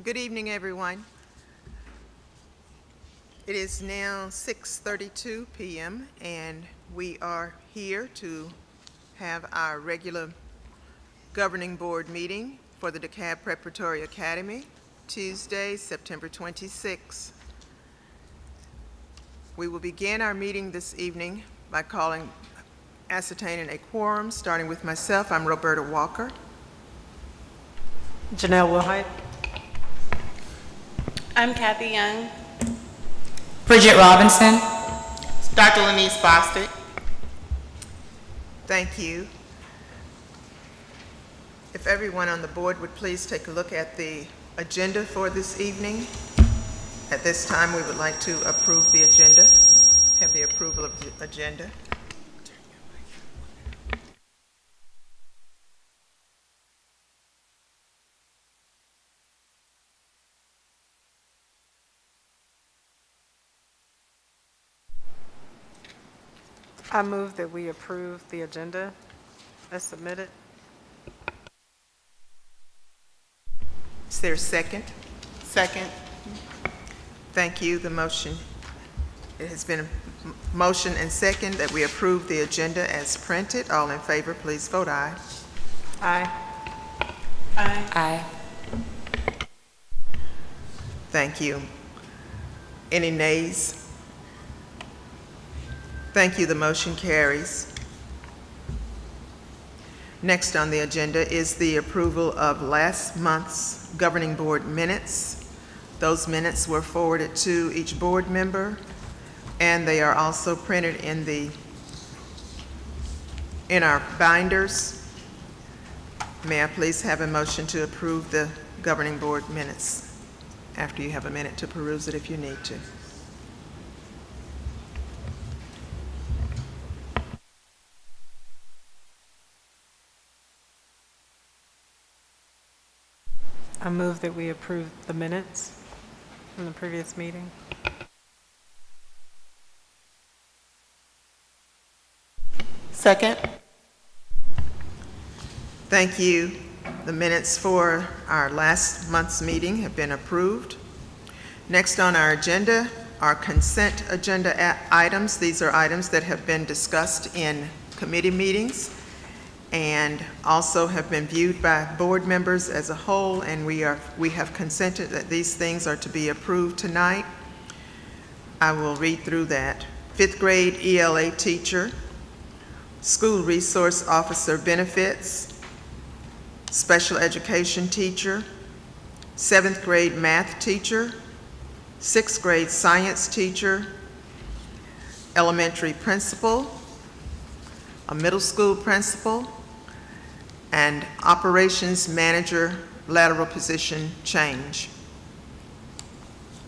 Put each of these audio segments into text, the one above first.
Good evening, everyone. It is now 6:32 p.m. and we are here to have our regular governing board meeting for the Dekalb Preparatory Academy, Tuesday, September 26. We will begin our meeting this evening by ascertaining a quorum, starting with myself. I'm Roberta Walker. Janelle Wilhite. I'm Kathy Young. Bridget Robinson. Dr. Lenise Bostic. Thank you. If everyone on the board would please take a look at the agenda for this evening. At this time, we would like to approve the agenda, have the approval of the agenda. I move that we approve the agenda as submitted. Is there a second? Second. Thank you. The motion, it has been a motion and second that we approve the agenda as printed. All in favor, please vote aye. Aye. Aye. Aye. Thank you. Any nays? Thank you. The motion carries. Next on the agenda is the approval of last month's governing board minutes. Those minutes were forwarded to each board member, and they are also printed in our binders. May I please have a motion to approve the governing board minutes after you have a minute to peruse it if you need to. I move that we approve the minutes from the previous meeting. Second. Thank you. The minutes for our last month's meeting have been approved. Next on our agenda are consent agenda items. These are items that have been discussed in committee meetings and also have been viewed by board members as a whole, and we have consented that these things are to be approved tonight. I will read through that. 5th grade ELA teacher, school resource officer benefits, special education teacher, 7th grade math teacher, 6th grade science teacher, elementary principal, a middle school principal, and operations manager lateral position change.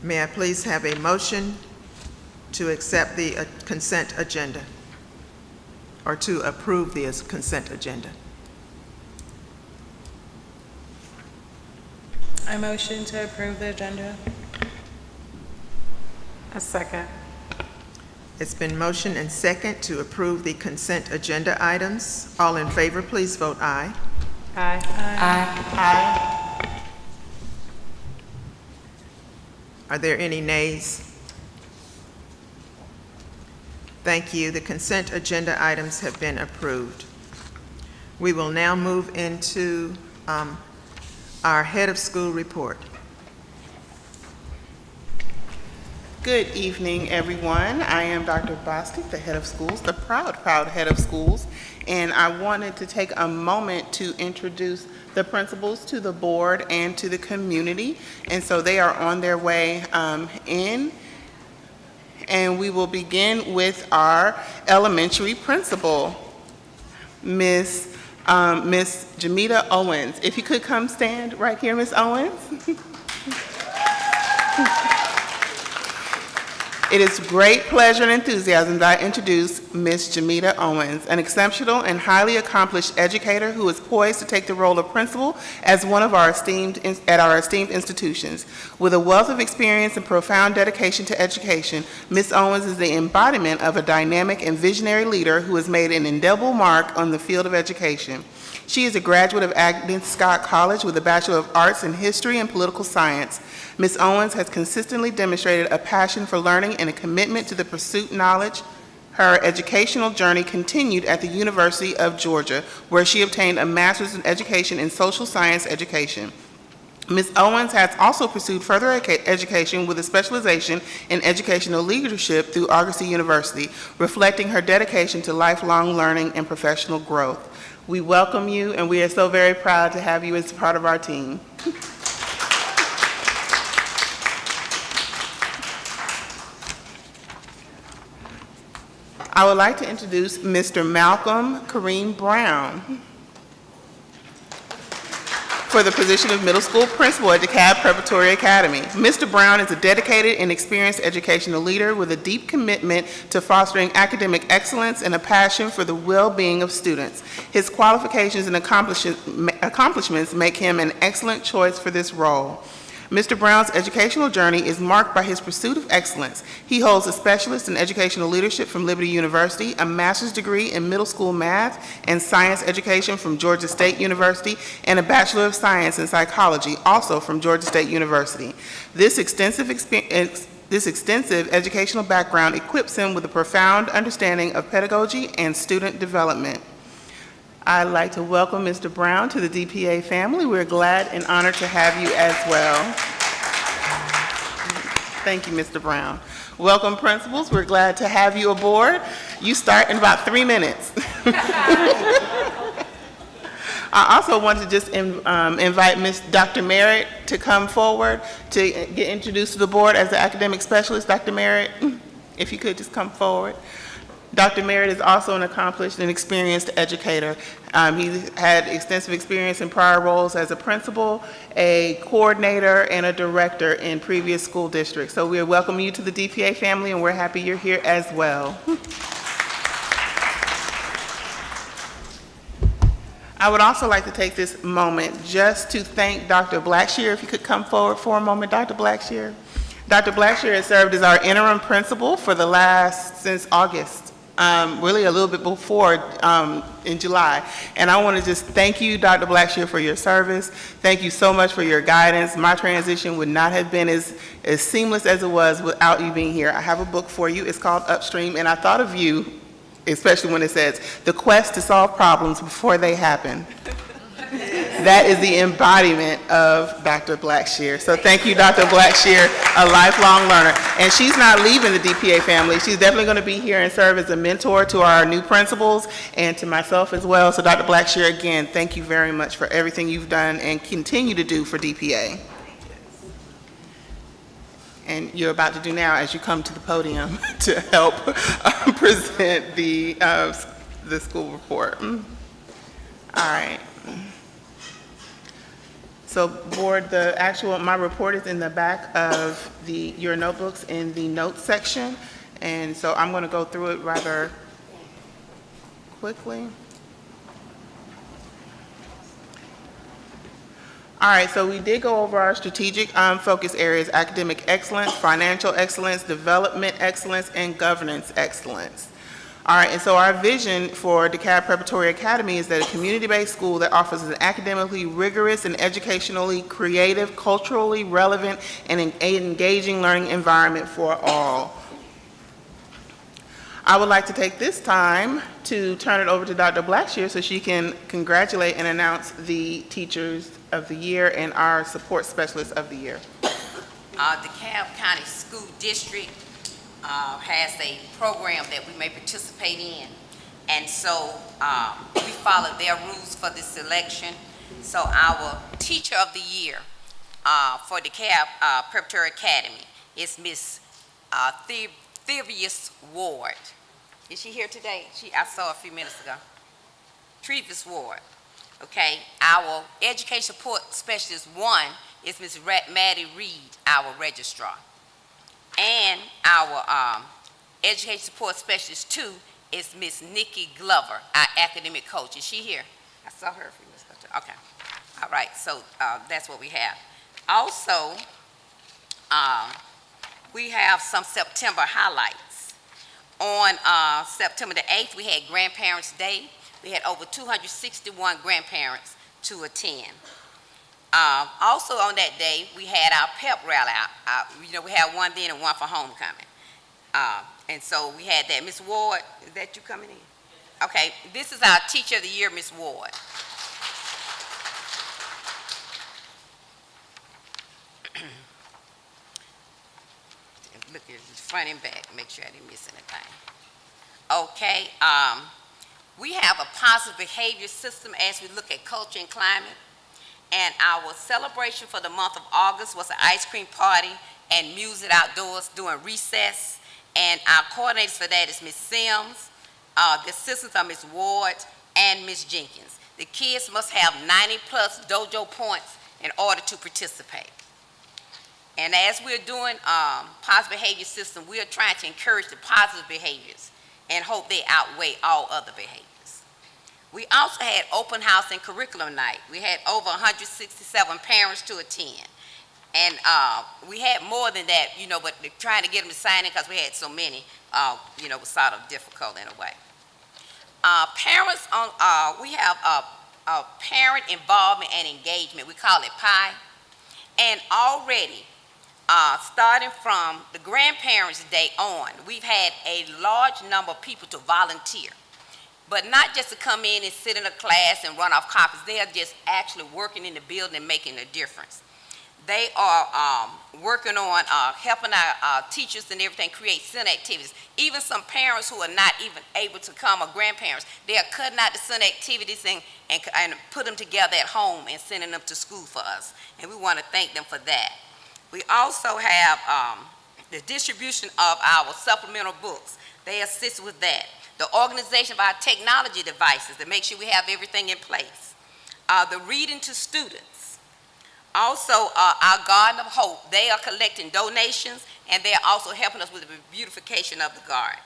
May I please have a motion to accept the consent agenda, or to approve the consent agenda? I motion to approve the agenda. A second. It's been motioned and second to approve the consent agenda items. All in favor, please vote aye. Aye. Aye. Are there any nays? Thank you. The consent agenda items have been approved. We will now move into our head of school report. Good evening, everyone. I am Dr. Bostic, the head of schools, the proud head of schools, and I wanted to take a moment to introduce the principals to the board and to the community, and so they are on their way in, and we will begin with our elementary principal, Miss Jamita Owens. If you could come stand right here, Miss Owens. It is great pleasure and enthusiasm that I introduce Ms. Jamita Owens, an exceptional and highly accomplished educator who is poised to take the role of principal as one of our esteemed institutions. With a wealth of experience and profound dedication to education, Ms. Owens is the embodiment of a dynamic and visionary leader who has made an indelible mark on the field of education. She is a graduate of Agnes Scott College with a Bachelor of Arts in History and Political Science. Ms. Owens has consistently demonstrated a passion for learning and a commitment to the pursuit of knowledge. Her educational journey continued at the University of Georgia, where she obtained a Master's in Education in Social Science Education. Ms. Owens has also pursued further education with a specialization in educational leadership through Argosy University, reflecting her dedication to lifelong learning and professional growth. We welcome you, and we are so very proud to have you as part of our team. I would like to introduce Mr. Malcolm Kareem Brown for the position of middle school principal at Dekalb Preparatory Academy. Mr. Brown is a dedicated and experienced educational leader with a deep commitment to fostering academic excellence and a passion for the well-being of students. His qualifications and accomplishments make him an excellent choice for this role. Mr. Brown's educational journey is marked by his pursuit of excellence. He holds a specialist in educational leadership from Liberty University, a master's degree in middle school math and science education from Georgia State University, and a Bachelor of Science in psychology, also from Georgia State University. This extensive educational background equips him with a profound understanding of pedagogy and student development. I'd like to welcome Mr. Brown to the DPA family. We're glad and honored to have you as well. Thank you, Mr. Brown. Welcome, principals. We're glad to have you aboard. You start in about 3 minutes. I also want to just invite Dr. Merritt to come forward to get introduced to the board as the academic specialist. Dr. Merritt, if you could just come forward. Dr. Merritt is also an accomplished and experienced educator. He had extensive experience in prior roles as a principal, a coordinator, and a director in previous school districts. So we welcome you to the DPA family, and we're happy you're here as well. I would also like to take this moment just to thank Dr. Blackshear. If you could come forward for a moment, Dr. Blackshear. Dr. Blackshear has served as our interim principal for since August. Really a little bit before in July. And I want to just thank you, Dr. Blackshear, for your service. Thank you so much for your guidance. My transition would not have been as seamless as it was without you being here. I have a book for you. It's called Upstream, and I thought of you, especially when it says, the quest to solve problems before they happen. That is the embodiment of Dr. Blackshear. So thank you, Dr. Blackshear, a lifelong learner. And she's not leaving the DPA family. She's definitely going to be here and serve as a mentor to our new principals and to myself as well. So Dr. Blackshear, again, thank you very much for everything you've done and continue to do for DPA. And you're about to do now as you come to the podium to help present the school report. All right. So board, my report is in the back of your notebooks in the notes section. And so I'm going to go through it rather quickly. All right, so we did go over our strategic focus areas: academic excellence, financial excellence, development excellence, and governance excellence. All right, and so our vision for Dekalb Preparatory Academy is that a community-based school that offers an academically rigorous and educationally creative, culturally relevant, and engaging learning environment for all. I would like to take this time to turn it over to Dr. Blackshear so she can congratulate and announce the Teachers of the Year and our Support Specialists of the Year. DeKalb County School District has a program that we may participate in, and so we follow their rules for the selection. So our Teacher of the Year for DeKalb Preparatory Academy is Miss Trevius Ward. Is she here today? I saw her a few minutes ago. Trevius Ward. Okay. Our Education Support Specialist 1 is Miss Maddie Reed, our registrar. And our education support specialist 2 is Miss Nikki Glover, our academic coach. Is she here? I saw her a few minutes ago. Okay. All right, so that's what we have. Also, we have some September highlights. On September the 8th, we had Grandparents' Day. We had over 261 grandparents to attend. Also on that day, we had our pep rally. We had one then and one for homecoming. And so we had that. Miss Ward, is that you coming in? Okay, this is our Teacher of the Year, Miss Ward. Look at the front and back, make sure I didn't miss anything. Okay, we have a positive behavior system as we look at culture and climate. And our celebration for the month of August was an ice cream party and music outdoors during recess. And our coordinators for that is Ms. Sims, the assistants are Ms. Ward and Ms. Jenkins. The kids must have 90+ dojo points in order to participate. And as we're doing positive behavior system, we are trying to encourage the positive behaviors and hope they outweigh all other behaviors. We also had open house and curriculum night. We had over 167 parents to attend. And we had more than that, but trying to get them to sign in because we had so many, was sort of difficult in a way. Parents, we have a parent involvement and engagement. We call it PIE. And already, starting from the Grandparents' Day on, we've had a large number of people to volunteer. But not just to come in and sit in a class and run off copies. They are just actually working in the building and making a difference. They are working on helping our teachers and everything create center activities. Even some parents who are not even able to come, or grandparents, they are cutting out the center activities and put them together at home and sending them to school for us. And we want to thank them for that. We also have the distribution of our supplemental books. They assist with that. The organization of our technology devices to make sure we have everything in place. The reading to students. Also, our Garden of Hope, they are collecting donations and they are also helping us with the beautification of the garden.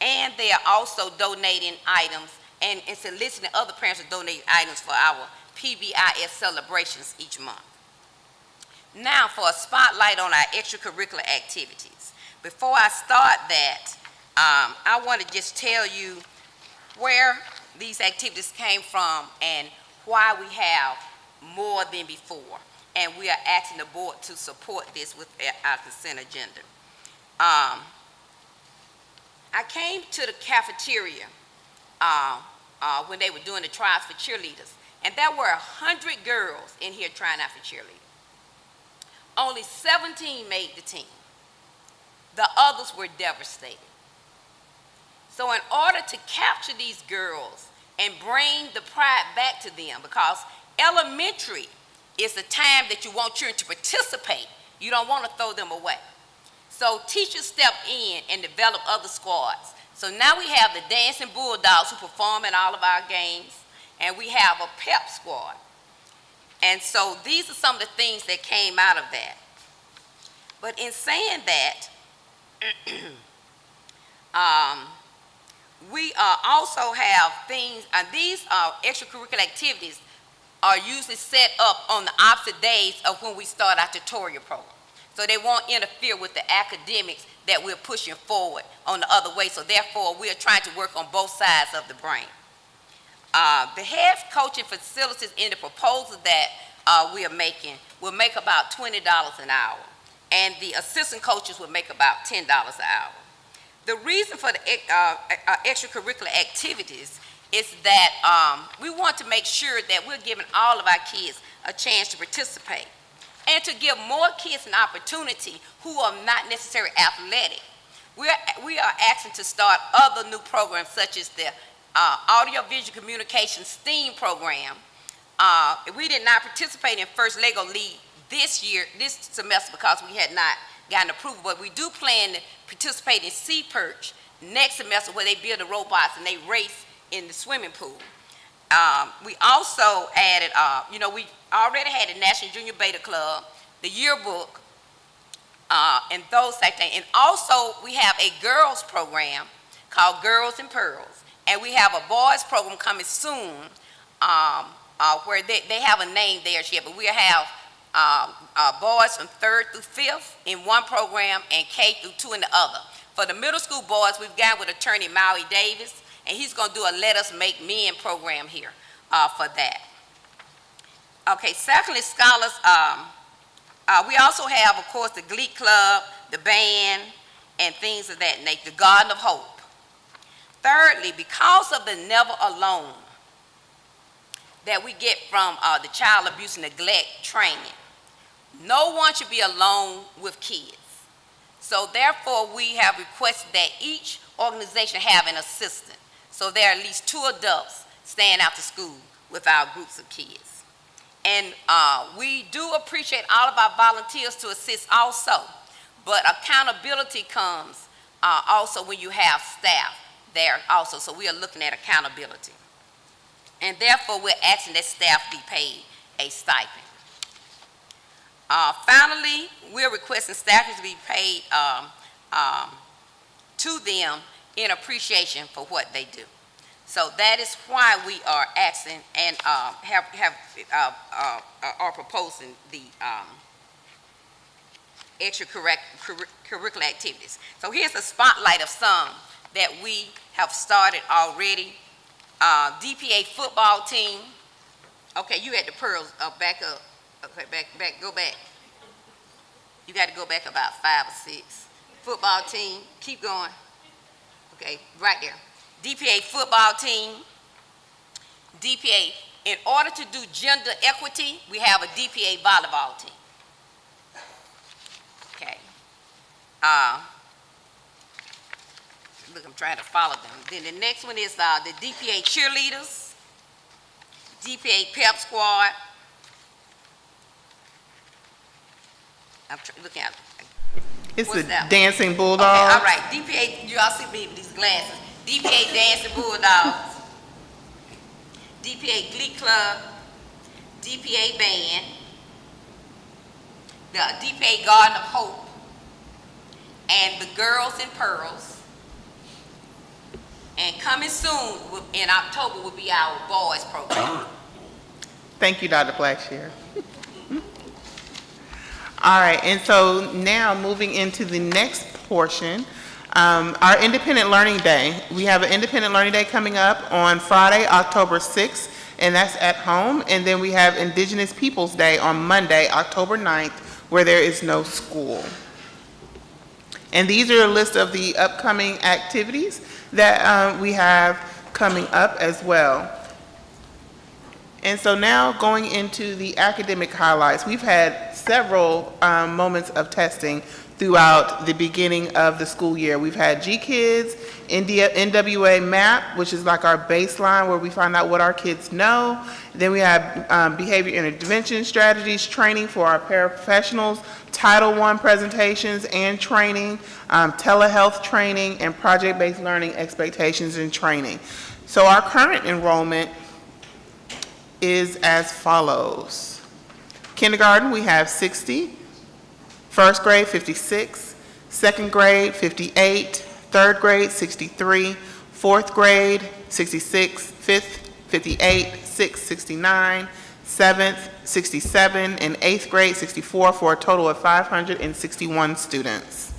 And they are also donating items and soliciting other parents to donate items for our PBIS celebrations each month. Now for a spotlight on our extracurricular activities. Before I start that, I want to just tell you where these activities came from and why we have more than before. And we are asking the board to support this with our consent agenda. I came to the cafeteria when they were doing the trials for cheerleaders, and there were 100 girls in here trying out for cheerleaders. Only 17 made the team. The others were devastated. So in order to capture these girls and bring the pride back to them, because elementary is the time that you want children to participate, you don't want to throw them away. So teachers step in and develop other squads. So now we have the Dancing Bulldogs who perform in all of our games, and we have a pep squad. And so these are some of the things that came out of that. But in saying that, we also have things, these extracurricular activities are usually set up on the opposite days of when we start our tutorial program. So they won't interfere with the academics that we're pushing forward on the other way. So therefore, we are trying to work on both sides of the brain. The head coaching facilities in the proposal that we are making will make about $20 an hour. And the assistant coaches will make about $10 an hour. The reason for the extracurricular activities is that we want to make sure that we're giving all of our kids a chance to participate and to give more kids an opportunity who are not necessarily athletic. We are asking to start other new programs such as the audio-visual communication STEAM program. We did not participate in First Lego League this semester because we had not gotten approval, but we do plan to participate in Sea Perch next semester where they build the robots and they race in the swimming pool. We also added, we already had the National Junior Beta Club, the yearbook, and those type things. And also, we have a girls program called Girls and Pearls, and we have a boys program coming soon, where they have a name there yet, but we have boys from 3rd through 5th in one program and K through 2 in the other. For the middle school boys, we've got with attorney Maui Davis, and he's going to do a Let Us Make Men program here for that. Okay, secondly, scholars, we also have, of course, the Glee Club, the band, and things of that nature, the Garden of Hope. Thirdly, because of the Never Alone that we get from the child abuse and neglect training, no one should be alone with kids. So therefore, we have requested that each organization have an assistant. So there are at least 2 adults staying out to school with our groups of kids. And we do appreciate all of our volunteers to assist also, but accountability comes also when you have staff there also. So we are looking at accountability. And therefore, we're asking that staff be paid a stipend. Finally, we're requesting staff to be paid to them in appreciation for what they do. So that is why we are asking and are proposing the extracurricular activities. So here's a spotlight of some that we have started already. DPA football team. Okay, you had the pearls back up. Okay, go back. You got to go back about 5 or 6. Football team, keep going. Okay, right there. DPA football team. DPA, in order to do gender equity, we have a DPA volleyball team. Okay. Look, I'm trying to follow them. Then the next one is the DPA cheerleaders, DPA pep squad. I'm looking at It's what's the that? Dancing Bulldogs. Okay, all right. DPA, you all see me with these glasses. DPA Dancing Bulldogs, DPA Glee Club, DPA Band, the DPA Garden of Hope, and the Girls and Pearls. And coming soon in October will be our boys program. Thank you, Dr. Blackshear. All right, and so now moving into the next portion, our Independent Learning Day. We have an Independent Learning Day coming up on Friday, October 6th, and that's at home. And then we have Indigenous Peoples Day on Monday, October 9th, where there is no school. And these are a list of the upcoming activities that we have coming up as well. And so now going into the academic highlights, we've had several moments of testing throughout the beginning of the school year. We've had GKids, NWA MAP, which is like our baseline where we find out what our kids know. Then we have behavior intervention strategies, training for our paraprofessionals, Title I presentations and training, telehealth training, and project-based learning expectations and training. So our current enrollment is as follows. Kindergarten, we have 60. First grade, 56. Second grade, 58. Third grade, 63. Fourth grade, 66. Fifth, 58. Sixth, 69. Seventh, 67. And eighth grade, 64, for a total of 561 students.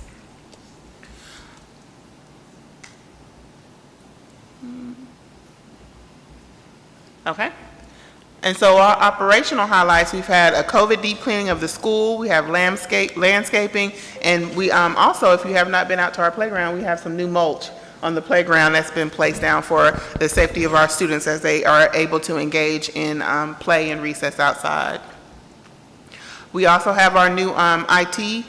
Okay. And so our operational highlights, we've had a COVID deep cleaning of the school, we have landscaping, and we also, if you have not been out to our playground, we have some new mulch on the playground that's been placed down for the safety of our students as they are able to engage in play and recess outside. We also have our new IT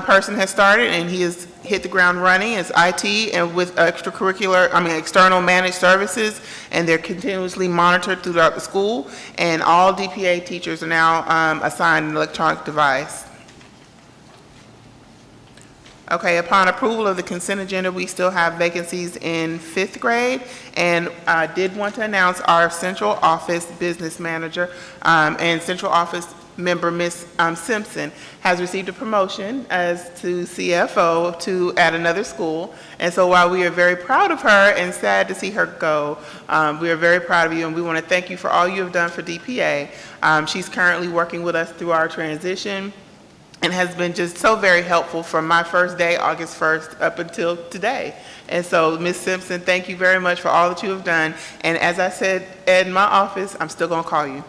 person has started, and he has hit the ground running as IT and with external managed services, and they're continuously monitored throughout the school, and all DPA teachers are now assigned an electronic device. Okay, upon approval of the consent agenda, we still have vacancies in 5th grade, and I did want to announce our central office business manager and central office member, Ms. Simpson, has received a promotion as to CFO at another school. And so while we are very proud of her and sad to see her go, we are very proud of you, and we want to thank you for all you have done for DPA. She's currently working with us through our transition and has been just so very helpful from my first day, August 1st, up until today. And so, Ms. Simpson, thank you very much for all that you have done. And as I said in my office, I'm still going to call you.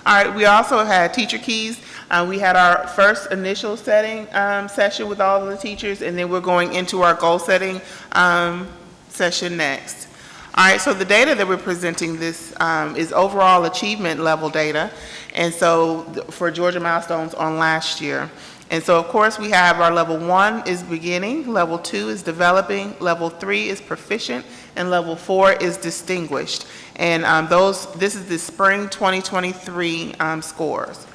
All right, we also had teacher keys. We had our first initial setting session with all of the teachers, and then we're going into our goal setting session next. All right, so the data that we're presenting this is overall achievement level data, and so for Georgia milestones on last year. And so, of course, we have our level 1 is beginning, level 2 is developing, level 3 is proficient, and level 4 is distinguished. And this is the spring 2023 scores.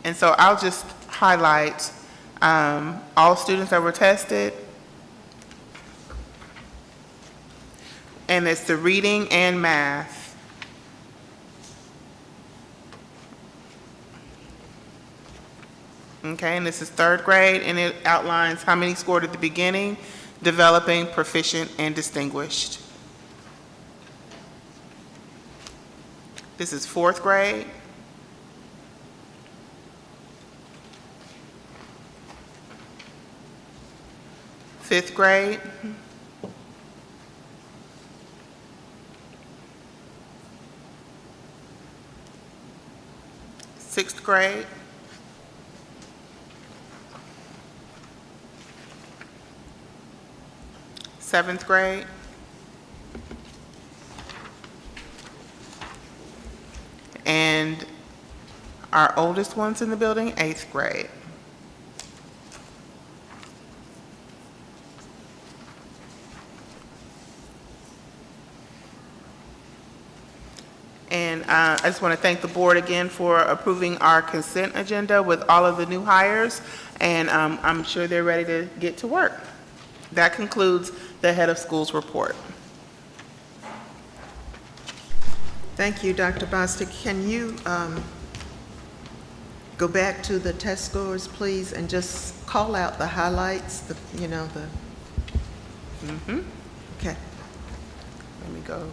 And so I'll just highlight all students that were tested. And it's the reading and math. Okay, and this is third grade, and it outlines how many scored at the beginning, developing, proficient, and distinguished. This is fourth grade. Fifth grade. Sixth grade. Seventh grade. And our oldest ones in the building, eighth grade. And I just want to thank the board again for approving our consent agenda with all of the new hires, and I'm sure they're ready to get to work. That concludes the head of schools report. Thank you, Dr. Bostic. Can you go back to the test scores, please, and just call out the highlights, Okay. Let me go.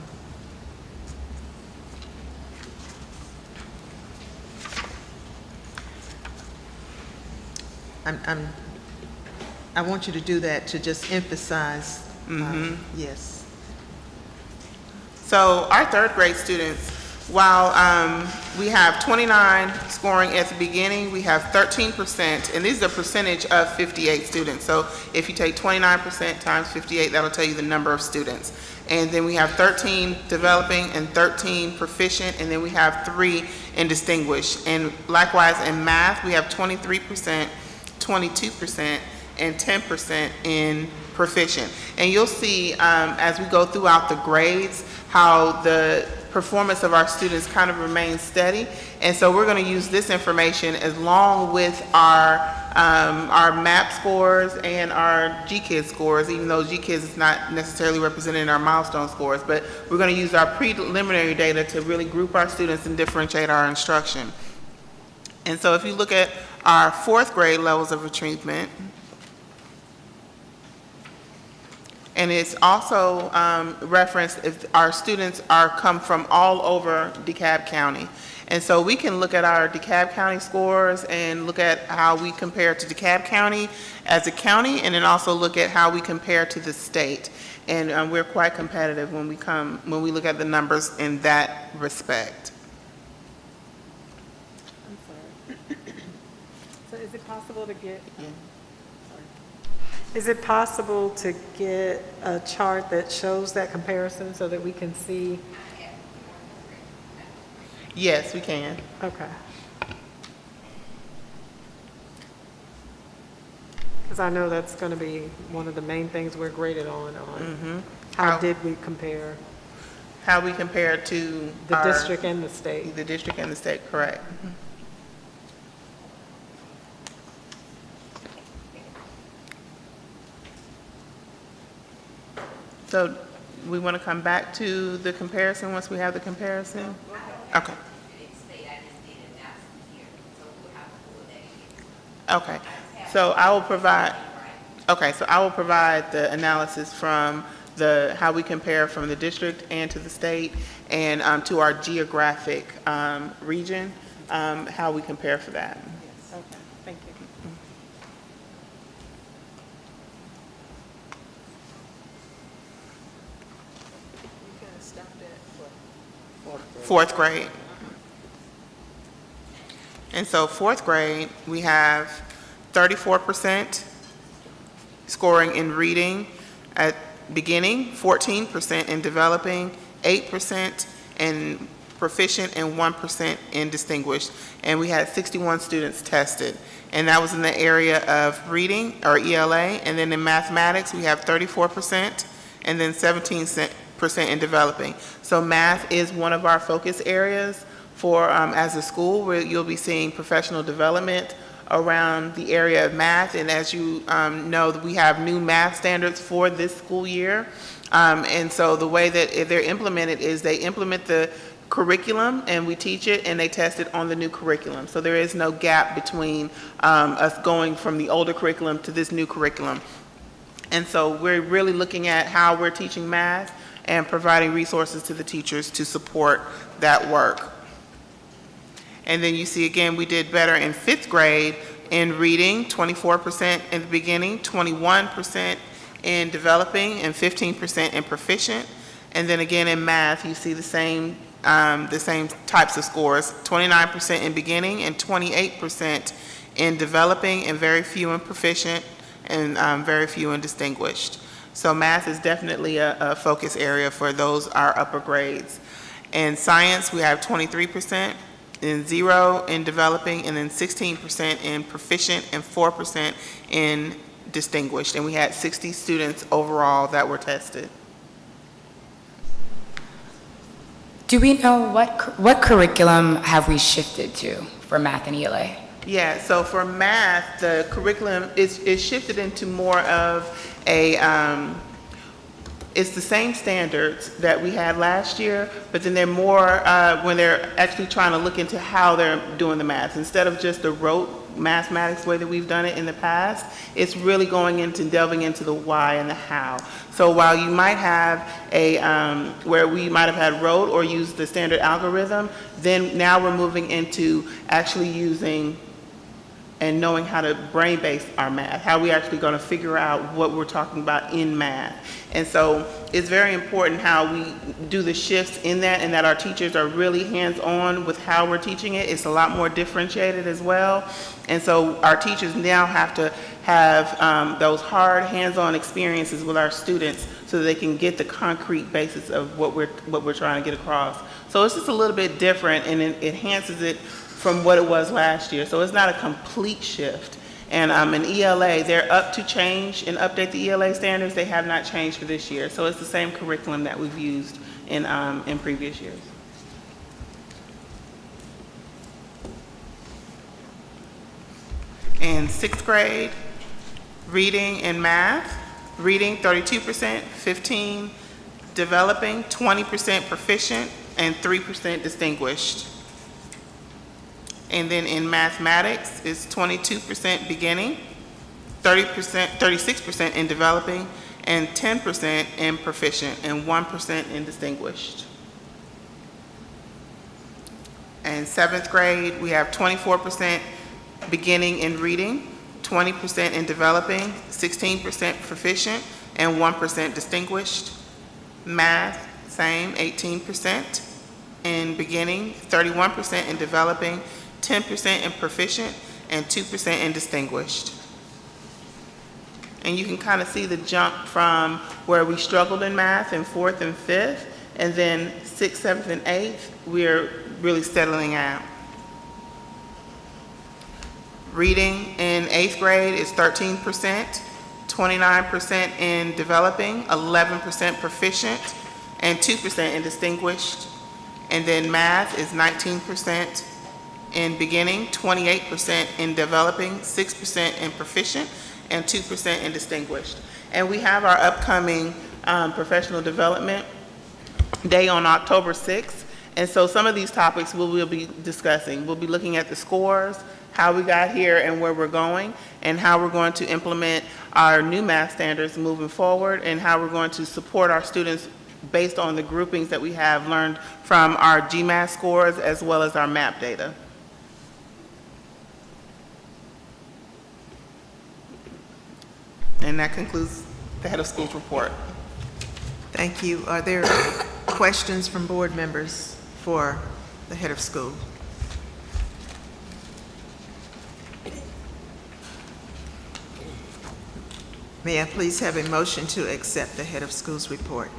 I want you to do that to just emphasize, yes. So our third grade students, while we have 29 scoring at the beginning, we have 13%, and this is a percentage of 58 students. So if you take 29% times 58, that'll tell you the number of students. And then we have 13 developing and 13 proficient, and then we have 3 in distinguished. And likewise in math, we have 23%, 22%, and 10% in proficient. And you'll see as we go throughout the grades how the performance of our students kind of remains steady. And so we're going to use this information along with our MAP scores and our GKID scores, even though GKID is not necessarily represented in our milestone scores, but we're going to use our preliminary data to really group our students and differentiate our instruction. And so if you look at our fourth grade levels of achievement, and it's also referenced if our students come from all over DeKalb County. And so we can look at our DeKalb County scores and look at how we compare to DeKalb County as a county, and then also look at how we compare to the state. And we're quite competitive when we look at the numbers in that respect. I'm sorry. So is it possible to get, is it possible to get a chart that shows that comparison so that we can see? Yes, we can. Okay. Because I know that's going to be one of the main things we're graded on. How did we compare? How we compare to The district and the state. The district and the state, correct. So we want to come back to the comparison once we have the comparison? Okay. Okay, so I will provide, the analysis from how we compare from the district and to the state and to our geographic region, how we compare for that. Okay, thank you. Fourth grade. And so fourth grade, we have 34% scoring in reading at beginning, 14% in developing, 8% in proficient, and 1% in distinguished. And we had 61 students tested. And that was in the area of reading, or ELA. And then in mathematics, we have 34%, and then 17% in developing. So math is one of our focus areas for, as a school, where you'll be seeing professional development around the area of math. And as you know, we have new math standards for this school year. And so the way that they're implemented is they implement the curriculum and we teach it and they test it on the new curriculum. So there is no gap between us going from the older curriculum to this new curriculum. And so we're really looking at how we're teaching math and providing resources to the teachers to support that work. And then you see again, we did better in fifth grade in reading, 24% in the beginning, 21% in developing, and 15% in proficient. And then again in math, you see the same types of scores, 29% in beginning and 28% in developing, and very few in proficient, and very few in distinguished. So math is definitely a focus area for those, our upper grades. In science, we have 23%, in 0 in developing, and then 16% in proficient, and 4% in distinguished. And we had 60 students overall that were tested. Do we know what curriculum have we shifted to for math and ELA? Yeah, so for math, the curriculum is shifted into more of a, it's the same standards that we had last year, but then they're more, when they're actually trying to look into how they're doing the math. Instead of just the rote mathematics way that we've done it in the past, it's really going into delving into the why and the how. So while you might have a, where we might have had rote or used the standard algorithm, then now we're moving into actually using and knowing how to brain base our math, how we actually going to figure out what we're talking about in math. And so it's very important how we do the shifts in that, and that our teachers are really hands-on with how we're teaching it. It's a lot more differentiated as well. And so our teachers now have to have those hard hands-on experiences with our students so that they can get the concrete basis of what we're trying to get across. So it's just a little bit different, and it enhances it from what it was last year. So it's not a complete shift. And in ELA, they're up to change and update the ELA standards. They have not changed for this year. So it's the same curriculum that we've used in previous years. In sixth grade, reading and math, reading 32%, 15% developing, 20% proficient, and 3% distinguished. And then in mathematics, it's 22% beginning, 36% in developing, and 10% in proficient, and 1% in distinguished. And seventh grade, we have 24% beginning in reading, 20% in developing, 16% proficient, and 1% distinguished. Math, same, 18% in beginning, 31% in developing, 10% in proficient, and 2% in distinguished. And you can kind of see the jump from where we struggled in math in fourth and fifth, and then sixth, seventh, and eighth, we're really settling out. Reading in eighth grade is 13%, 29% in developing, 11% proficient, and 2% in distinguished. And then math is 19% in beginning, 28% in developing, 6% in proficient, and 2% in distinguished. And we have our upcoming Professional Development Day on October 6th. And so some of these topics we'll be discussing. We'll be looking at the scores, how we got here and where we're going, and how we're going to implement our new math standards moving forward, and how we're going to support our students based on the groupings that we have learned from our GMAT scores as well as our MAP data. And that concludes the head of school's report. Thank you. Are there questions from board members for the head of school? May I please have a motion to accept the head of school's report?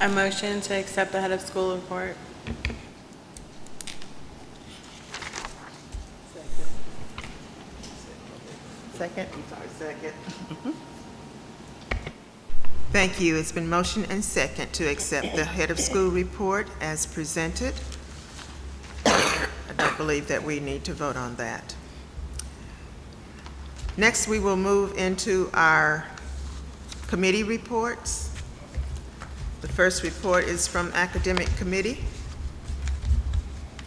A motion to accept the head of school report. Second? Second. Thank you. It's been motion and second to accept the head of school report as presented. I don't believe that we need to vote on that. Next, we will move into our committee reports. The first report is from Academic Committee.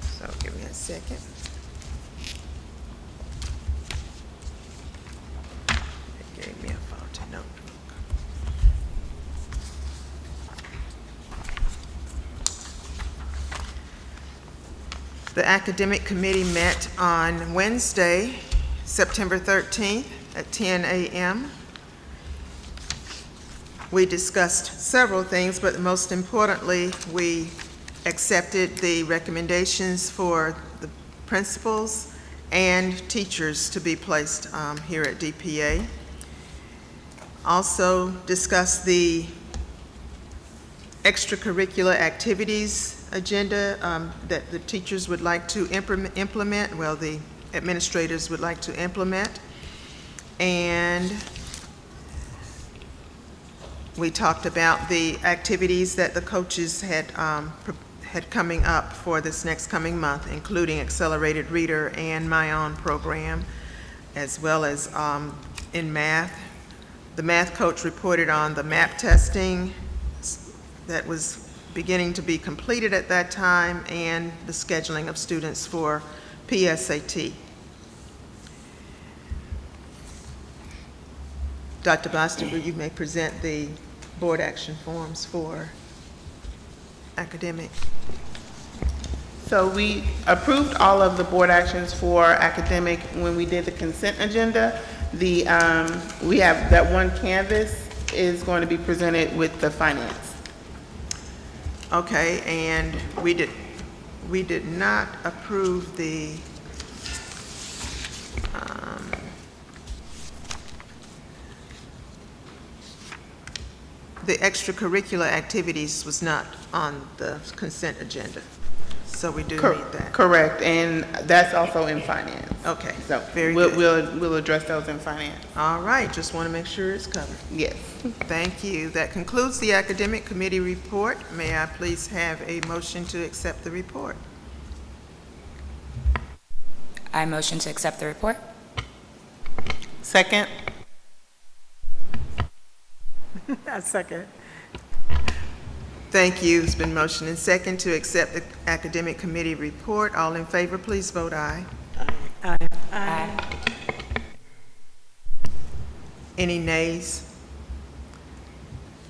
So give me a second. It gave me a faulty notebook. The Academic Committee met on Wednesday, September 13th at 10 a.m. We discussed several things, but most importantly, we accepted the recommendations for the principals and teachers to be placed here at DPA. Also discussed the extracurricular activities agenda that the teachers would like to implement, well, the administrators would like to implement. And we talked about the activities that the coaches had coming up for this next coming month, including Accelerated Reader and my own program, as well as in math. The math coach reported on the MAP testing that was beginning to be completed at that time, and the scheduling of students for PSAT. Dr. Bostinger, you may present the board action forms for academic. So we approved all of the board actions for academic when we did the consent agenda. We have that one canvas is going to be presented with the finance. Okay, and we did not approve the extracurricular activities was not on the consent agenda, so we do need that. Correct, and that's also in finance. Okay, So very good. we'll address those in finance. All right, just want to make sure it's covered. Yes. Thank you. That concludes the academic committee report. May I please have a motion to accept the report? I motion to accept the report. Second? A second. Thank you. It's been motion and second to accept the academic committee report. All in favor, please vote aye. Aye. Aye. Any nays?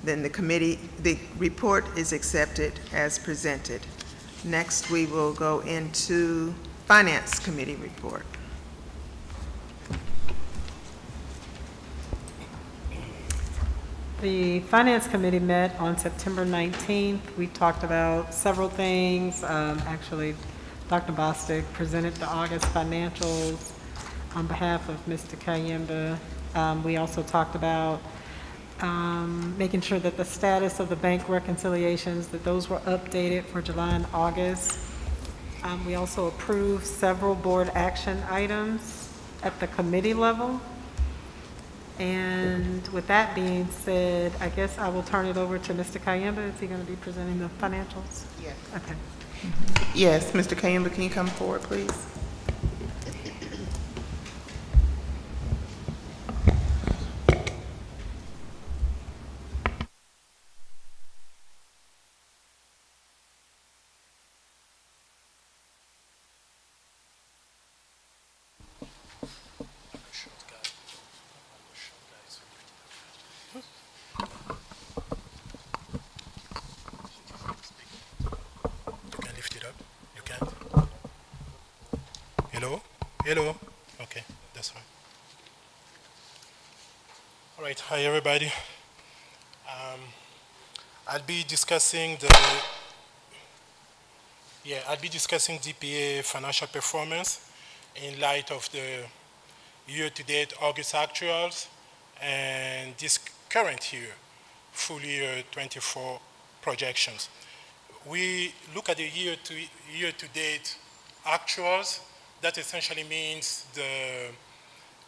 Then the report is accepted as presented. Next, we will go into Finance Committee report. The Finance Committee met on September 19th. We talked about several things. Actually, Dr. Bostic presented the August financials on behalf of Mr. Kayemba. We also talked about making sure that the status of the bank reconciliations, that those were updated for July and August. We also approved several board action items at the committee level. And with that being said, I guess I will turn it over to Mr. Kayemba. Is he going to be presenting the financials? Yes. Okay. Yes, Mr. Kayemba, can you come forward, please? Hello? Hello? Okay, that's fine. All right, hi everybody. I'll be discussing I'll be discussing DPA financial performance in light of the year-to-date August actuals and this current year, full year 24 projections. We look at the year-to-date actuals. That essentially means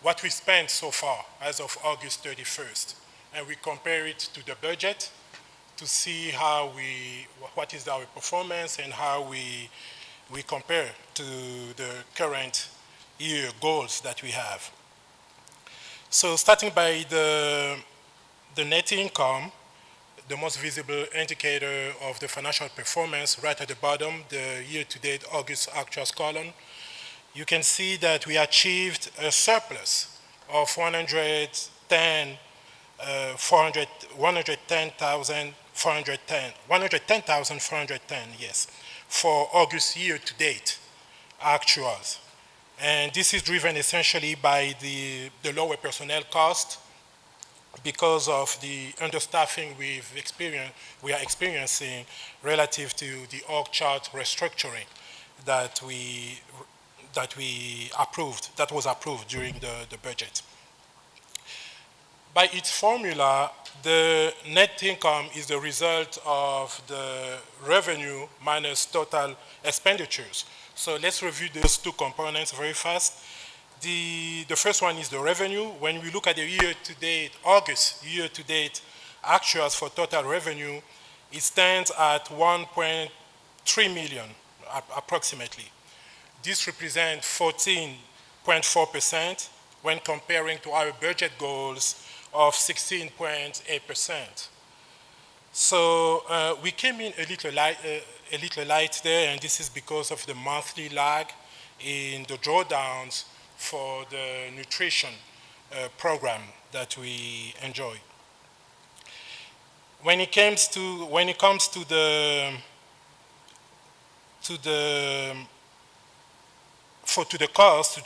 what we spent so far as of August 31st. And we compare it to the budget to see what is our performance and how we compare to the current year goals that we have. So starting by the net income, the most visible indicator of the financial performance, right at the bottom, the year-to-date August actuals column, you can see that we achieved a surplus of 110,410, yes, for August year-to-date actuals. And this is driven essentially by the lower personnel cost because of the understaffing we are experiencing relative to the org chart restructuring that was approved during the budget. By its formula, the net income is the result of the revenue minus total expenditures. So let's review those two components very fast. The first one is the revenue. When we look at the year-to-date, August year-to-date actuals for total revenue, it stands at 1.3 million approximately. This represents 14.4% when comparing to our budget goals of 16.8%. So we came in a little light there, and this is because of the monthly lag in the drawdowns for the nutrition program that we enjoy. When it comes to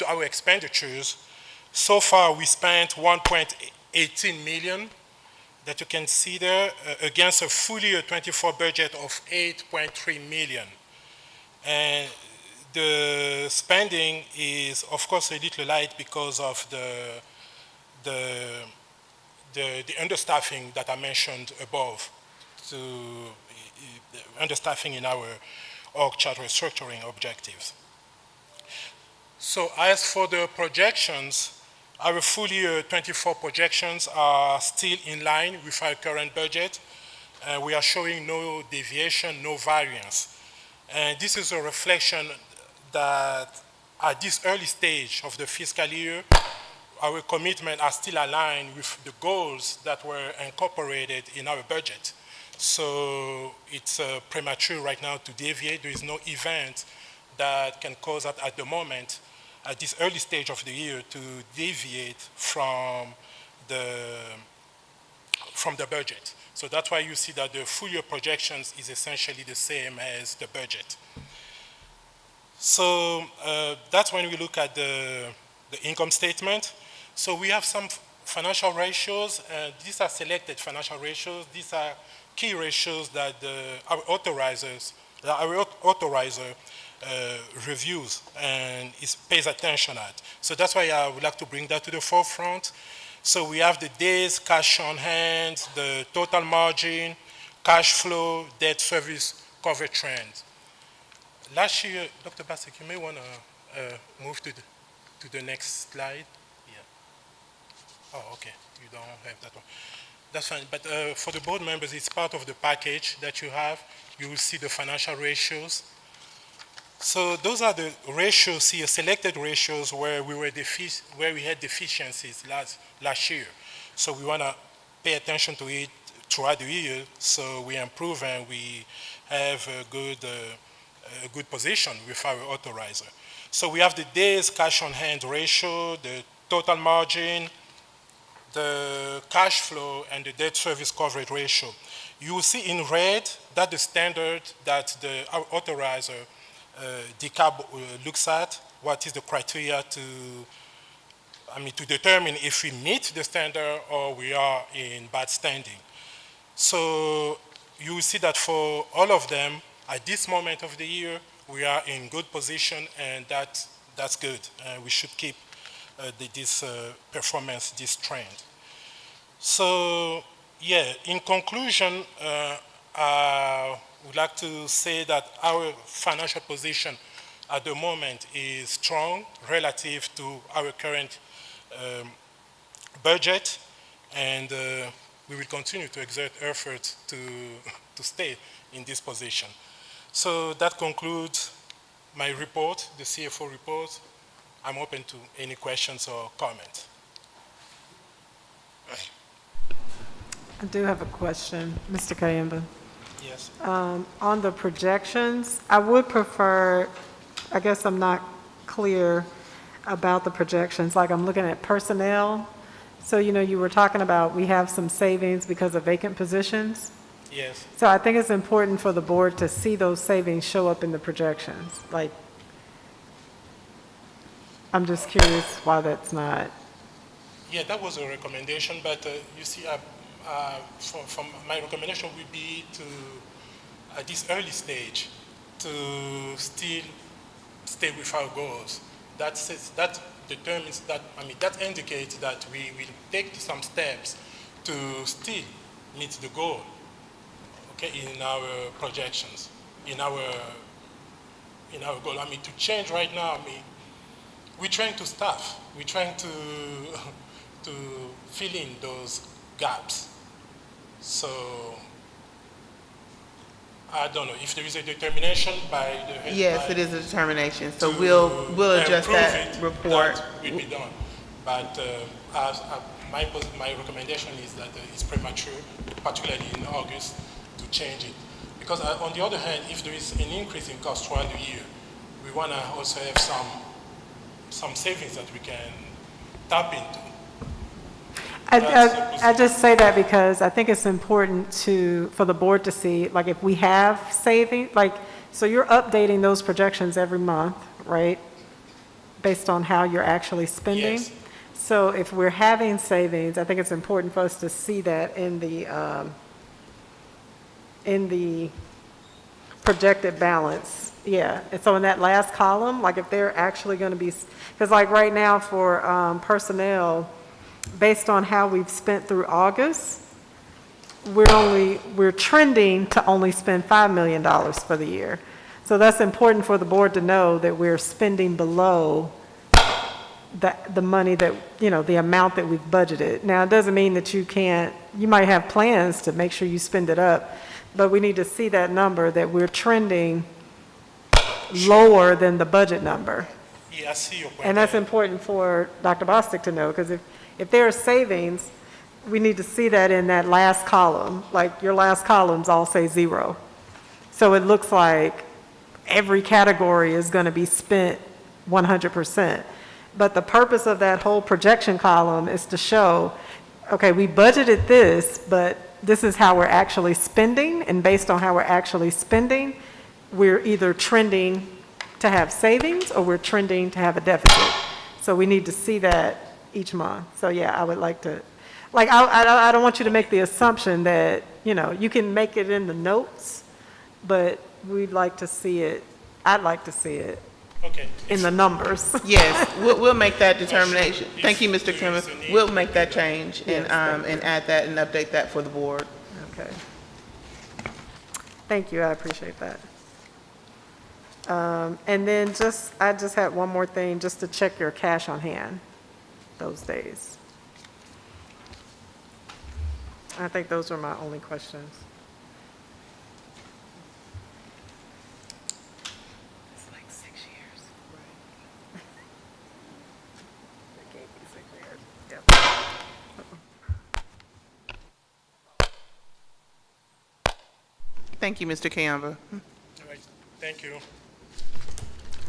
our expenditures, so far we spent 1.18 million that you can see there against a full year 24 budget of 8.3 million. And the spending is of course a little light because of the understaffing that I mentioned above, to understaffing in our org chart restructuring objectives. So as for the projections, our full year 24 projections are still in line with our current budget. We are showing no deviation, no variance. And this is a reflection that at this early stage of the fiscal year, our commitments are still aligned with the goals that were incorporated in our budget. So it's premature right now to deviate. There is no event that can cause that at the moment, at this early stage of the year, to deviate from the budget. So that's why you see that the full year projections is essentially the same as the budget. So that's when we look at the income statement. So we have some financial ratios. These are selected financial ratios. These are key ratios that our authorizer reviews and pays attention at. So that's why I would like to bring that to the forefront. So we have the days cash on hand, the total margin, cash flow, debt service coverage trends. Last year, Dr. Basek, you may want to move to the next slide. Yeah. Oh, okay. You don't have that one. That's fine. But for the board members, it's part of the package that you have. You will see the financial ratios. So those are the ratios here, selected ratios where we had deficiencies last year. So we want to pay attention to it throughout the year, so we improve and we have a good position with our authorizer. So we have the days cash on hand ratio, the total margin, the cash flow, and the debt service coverage ratio. You will see in red that the standard that our authorizer Dekalb looks at, what is the criteria to determine if we meet the standard or we are in bad standing. So you will see that for all of them, at this moment of the year, we are in good position, and that's good. We should keep this performance, this trend. So, yeah, in conclusion, I would like to say that our financial position at the moment is strong relative to our current budget, and we will continue to exert effort to stay in this position. So that concludes my report, the CFO report. I'm open to any questions or comments. I do have a question, Mr. Kayamba. Yes. On the projections, I would prefer, I guess I'm not clear about the projections, like I'm looking at personnel. So, you were talking about we have some savings because of vacant positions. Yes. So I think it's important for the board to see those savings show up in the projections. Like, I'm just curious why that's not. Yeah, that was a recommendation, but you see, from my recommendation would be to, at this early stage, to still stay with our goals. That determines that, that indicates that we will take some steps to still meet the goal, okay, in our projections, in our goal. To change right now, we're trying to staff, we're trying to fill in those gaps. So I don't know if there is a determination by the head. Yes, it is a determination, so we'll adjust that report. That will be done. But my recommendation is that it's premature, particularly in August, to change it. Because on the other hand, if there is an increase in cost throughout the year, we want to also have some savings that we can tap into. I just say that because I think it's important for the board to see, like, if we have saving, like, so you're updating those projections every month, right? Based on how you're actually spending. Yes. So if we're having savings, I think it's important for us to see that in the projected balance. Yeah, and so in that last column, like, if they're actually going to be, because like right now for personnel, based on how we've spent through August, we're trending to only spend $5 million for the year. So that's important for the board to know that we're spending below the money that, the amount that we've budgeted. Now, it doesn't mean that you might have plans to make sure you spend it up, but we need to see that number, that we're trending lower than the budget number. Yeah, I see your point. And that's important for Dr. Bostic to know, because if there are savings, we need to see that in that last column. Like, your last columns all say 0. So it looks like every category is going to be spent 100%. But the purpose of that whole projection column is to show, okay, we budgeted this, but this is how we're actually spending, and based on how we're actually spending, we're either trending to have savings or we're trending to have a deficit. So we need to see that each month. So yeah, I would like to, like, I don't want you to make the assumption that, you can make it in the notes, but we'd like to see it, I'd like to see it in the numbers. Yes, we'll make that determination. Thank you, Mr. Kimmer. Need. We'll make that change and Yes, add that and update that for the board. Okay. Thank you, I appreciate that. And then I just had one more thing, just to check your cash on hand those days. I think those are my only questions. It's like 6 years. Right. It can't be 6 years. Yep. Thank you, Mr. Kayamba. All right. Thank you.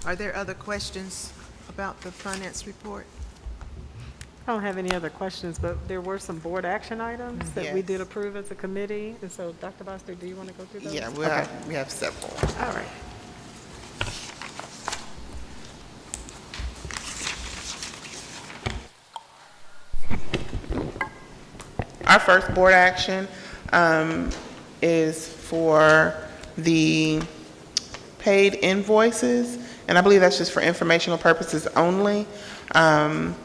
Are there other questions about the finance report? I don't have any other questions, but there were some board action items that we Yes. did approve as a committee. And so, Dr. Bostic, do you want to go through those? Yeah, we have several. All right. Our first board action is for the paid invoices, and I believe that's just for informational purposes only, for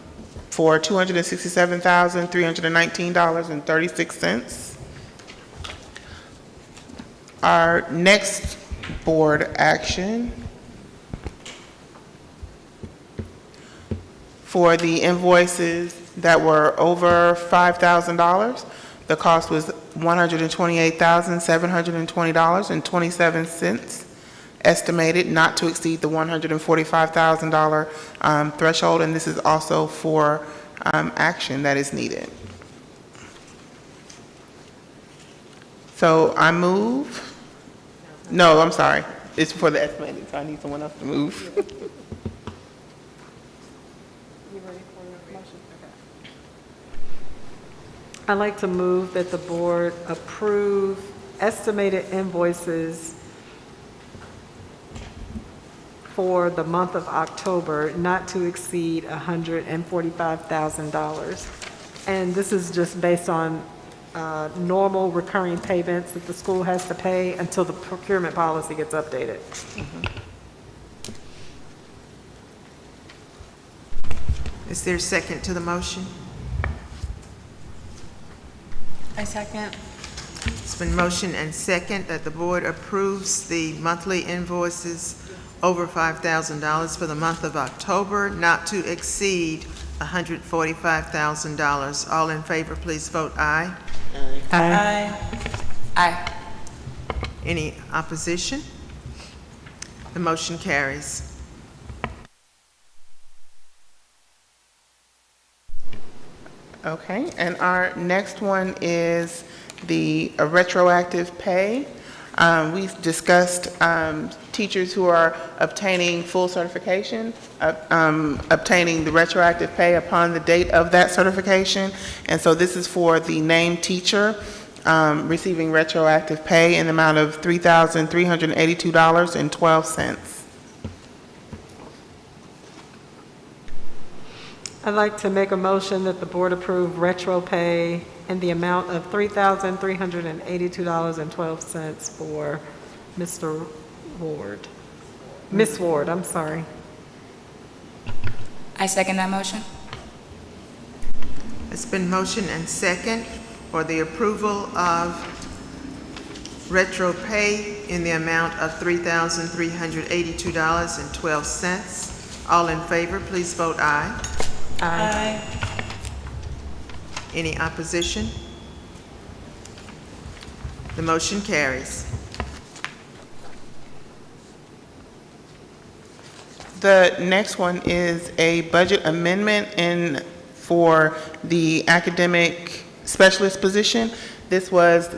$267,319.36. Our next board action for the invoices that were over $5,000, the cost was $128,720.27, estimated not to exceed the $145,000 threshold, and this is also for action that is needed. So I move. No, I'm sorry. It's for the estimated, so I need someone else to move. I'd like to move that the board approve estimated invoices for the month of October not to exceed $145,000. And this is just based on normal recurring payments that the school has to pay until the procurement policy gets updated. Is there a second to the motion? I second. It's been motion and second that the board approves the monthly invoices over $5,000 for the month of October, not to exceed $145,000. All in favor, please vote aye. Aye. Aye. Any opposition? The motion carries. Okay, and our next one is the retroactive pay. We discussed teachers who are obtaining full certification, obtaining the retroactive pay upon the date of that certification. And so this is for the named teacher receiving retroactive pay in the amount of $3,382.12. I'd like to make a motion that the board approve retro pay in the amount of $3,382.12 for Mr. Ward. Miss Ward, I'm sorry. I second that motion. It's been motion and second for the approval of retro pay in the amount of $3,382.12. All in favor, please vote aye. Aye. Any opposition? The motion carries. The next one is a budget amendment for the academic specialist position. This was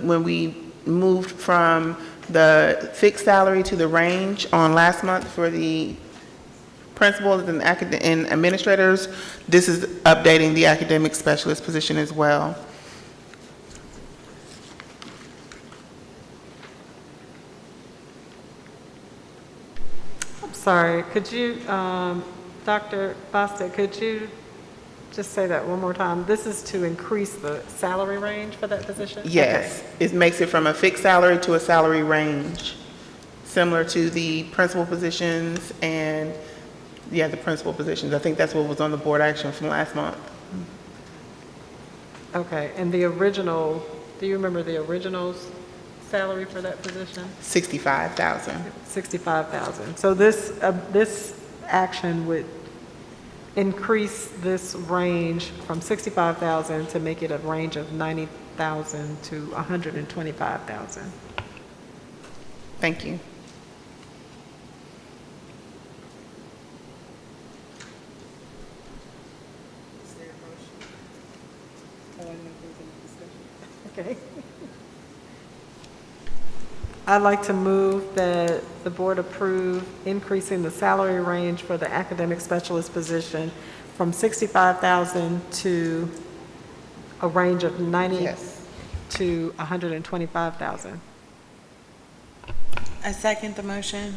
when we moved from the fixed salary to the range on last month for the principals and administrators. This is updating the academic specialist position as well. I'm sorry, could you, Dr. Bostic, could you just say that one more time? This is to increase the salary range for that position? Yes, it makes it from a fixed salary to a salary range, similar to the principal positions and the principal positions. I think that's what was on the board action from last month. Okay, and the original, do you remember the original salary for that position? $65,000. $65,000. So this action would increase this range from $65,000 to make it a range of $90,000 to $125,000. Thank you. Okay. I'd like to move that the board approve increasing the salary range for the academic specialist position from $65,000 to a range of $90,000 Yes. to $125,000. I second the motion.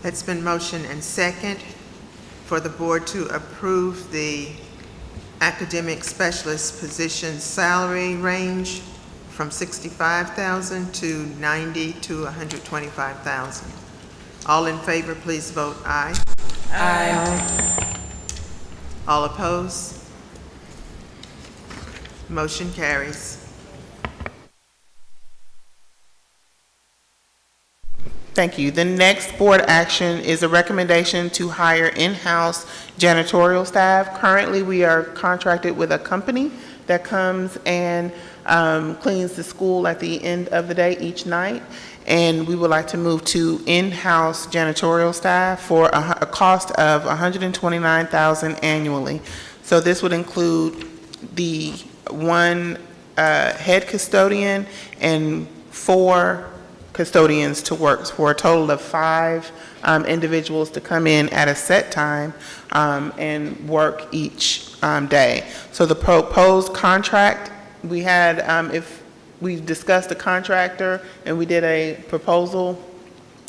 It's been motion and second for the board to approve the academic specialist position salary range from $65,000 to $90,000 to $125,000. All in favor, please vote aye. Aye. All opposed? Motion carries. Thank you. The next board action is a recommendation to hire in-house janitorial staff. Currently, we are contracted with a company that comes and cleans the school at the end of the day each night. And we would like to move to in-house janitorial staff for a cost of $129,000 annually. So this would include the one head custodian and 4 custodians to work, for a total of 5 individuals to come in at a set time and work each day. So the proposed contract, we had, if we discussed a contractor and we did a proposal,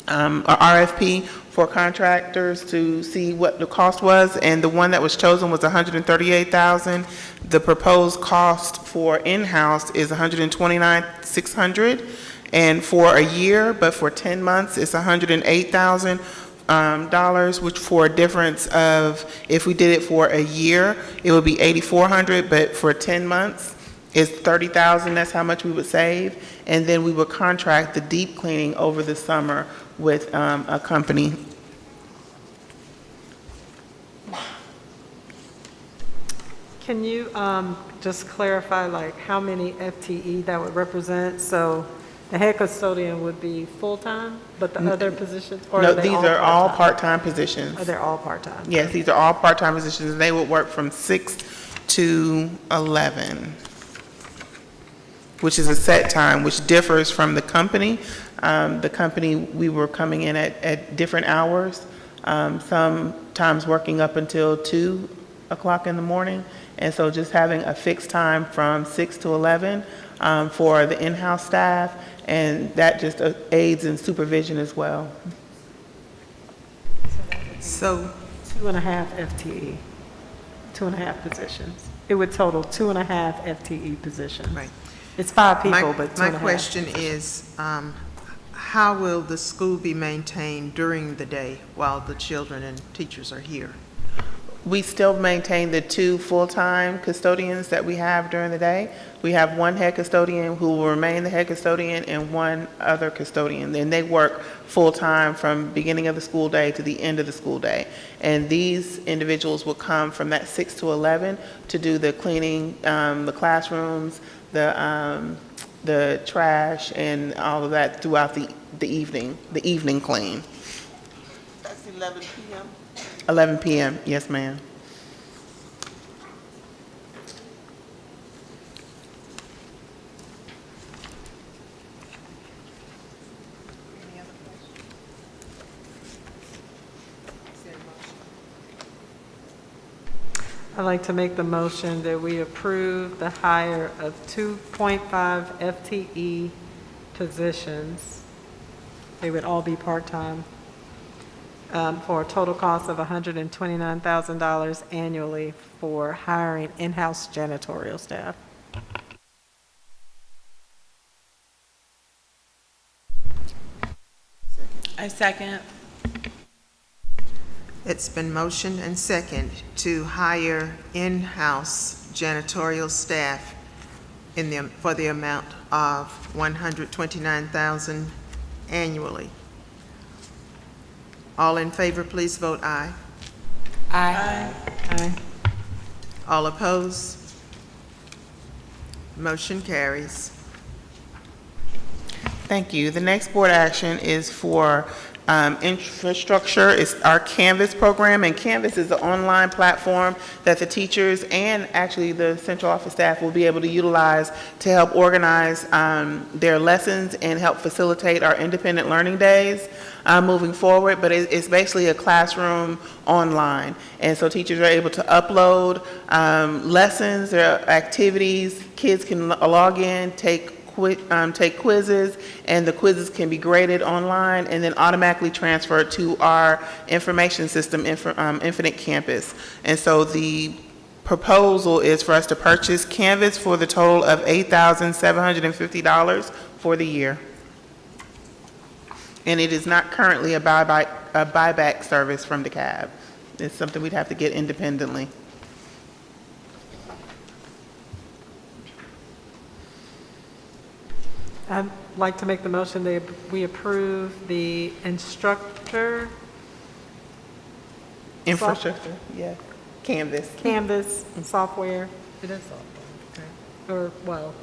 a RFP for contractors to see what the cost was, and the one that was chosen was $138,000. The proposed cost for in-house is $129,600. And for a year, but for 10 months, it's $108,000, which for a difference of, if we did it for a year, it would be $8,400, but for 10 months, it's $30,000. That's how much we would save. And then we would contract the deep cleaning over the summer with a company. Can you just clarify, like, how many FTE that would represent? So the head custodian would be full-time, but the other positions, or No, are they these all are all part-time? part-time positions. Are they all part-time? Yes, these are all part-time positions. They would work from 6 to 11, which is a set time, which differs from the company. The company, we were coming in at different hours, sometimes working up until 2 o'clock in the morning. And so just having a fixed time from 6 to 11 for the in-house staff, and that just aids in supervision as well. So 2.5 FTE, 2.5 positions. It would total 2.5 FTE positions. Right. It's 5 people, but 2.5. My question is, how will the school be maintained during the day while the children and teachers are here? We still maintain the 2 full-time custodians that we have during the day. We have 1 head custodian who will remain the head custodian and 1 other custodian. And they work full-time from beginning of the school day to the end of the school day. And these individuals will come from that 6 to 11 to do the cleaning, the classrooms, the trash, and all of that throughout the evening clean. That's 11 p.m. 11 p.m., yes, ma'am. I'd like to make the motion that we approve the hire of 2.5 FTE positions. They would all be part-time, for a total cost of $129,000 annually for hiring in-house janitorial staff. I second. It's been motioned and second to hire in-house janitorial staff for the amount of $129,000 annually. All in favor, please vote aye. Aye. Aye. All opposed? Motion carries. Thank you. The next board action is for infrastructure. It's our Canvas program, and Canvas is an online platform that the teachers and actually the central office staff will be able to utilize to help organize their lessons and help facilitate our independent learning days moving forward. But it's basically a classroom online, and so teachers are able to upload lessons, their activities. Kids can log in, take quizzes, and the quizzes can be graded online and then automatically transferred to our information system, Infinite Campus. And so the proposal is for us to purchase Canvas for the total of $8,750 for the year. And it is not currently a buyback service from Dekalb. It's something we'd have to get independently. I'd like to make the motion that we approve the instructor Infrastructure, yeah. Canvas. Canvas and software. It is software, okay. Or, well,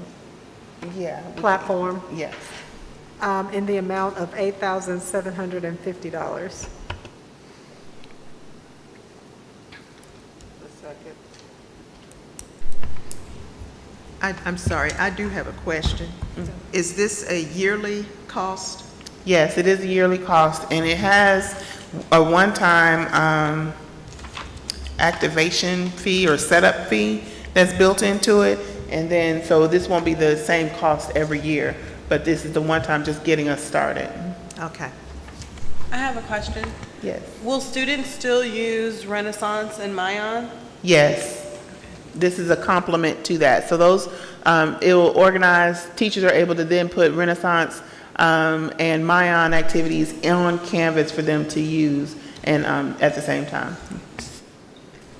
Yeah. platform, Yes. in the amount of $8,750. I'm sorry, I do have a question. Is this a yearly cost? Yes, it is a yearly cost, and it has a one-time activation fee or setup fee that's built into it. And then, so this won't be the same cost every year, but this is the one time just getting us started. Okay. I have a question. Yes. Will students still use Renaissance and Mayan? Yes. This is a complement to that. So those, it will organize, teachers are able to then put Renaissance and Mayan activities on Canvas for them to use and at the same time.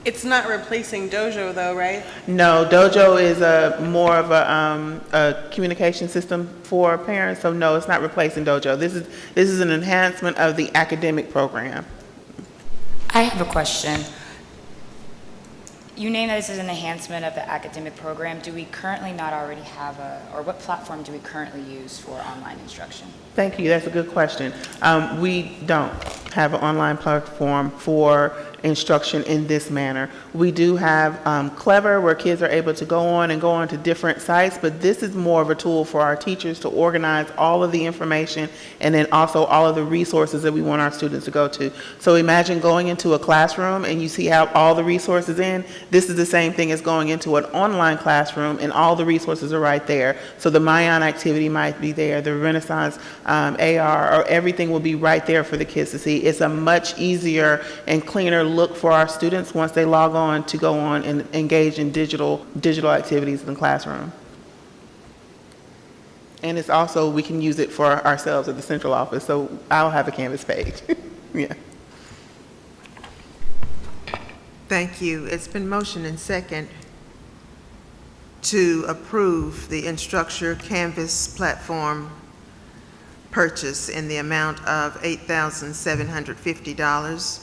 It's not replacing Dojo though, right? No, Dojo is more of a communication system for parents, so no, it's not replacing Dojo. This is an enhancement of the academic program. I have a question. You name that this is an enhancement of the academic program. Do we currently not already have or what platform do we currently use for online instruction? Thank you, that's a good question. We don't have an online platform for instruction in this manner. We do have Clever, where kids are able to go on to different sites, but this is more of a tool for our teachers to organize all of the information and then also all of the resources that we want our students to go to. So imagine going into a classroom and you see how all the resources in. This is the same thing as going into an online classroom and all the resources are right there. So the Mayan activity might be there, the Renaissance AR, or everything will be right there for the kids to see. It's a much easier and cleaner look for our students once they log on to go on and engage in digital activities in the classroom. And it's also, we can use it for ourselves at the central office, so I'll have a Canvas page. Yeah. Thank you. It's been motioned and second to approve the Instructure Canvas platform purchase in the amount of $8,750.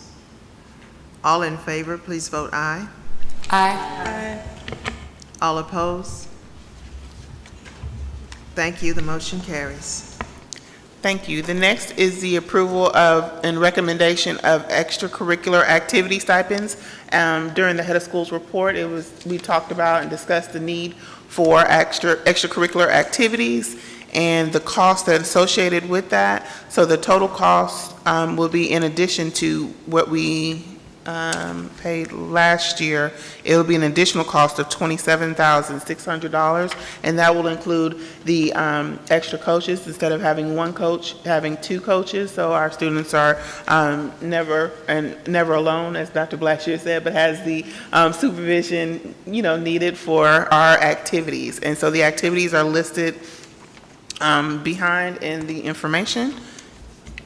All in favor, please vote aye. Aye. All opposed? Thank you. The motion carries. Thank you. The next is the approval of and recommendation of extracurricular activity stipends. During the head of schools report, we talked about and discussed the need for extracurricular activities and the cost that's associated with that. So the total cost will be, in addition to what we paid last year, it will be an additional cost of $27,600, and that will include the extra coaches. Instead of having one coach, having two coaches, so our students are never alone, as Dr. Blackshear said, but has the supervision needed for our activities. And so the activities are listed behind in the information,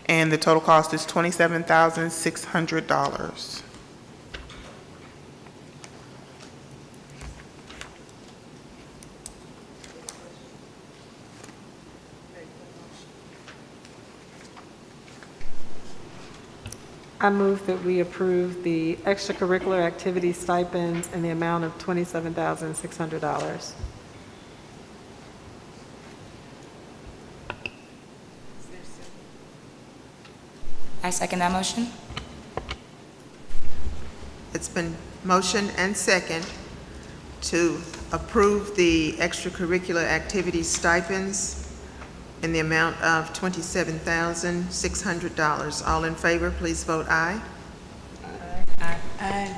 and the total cost is $27,600. I move that we approve the extracurricular activity stipends in the amount of $27,600. I second that motion. It's been motioned and second to approve the extracurricular activity stipends in the amount of $27,600. All in favor, please vote aye. Aye.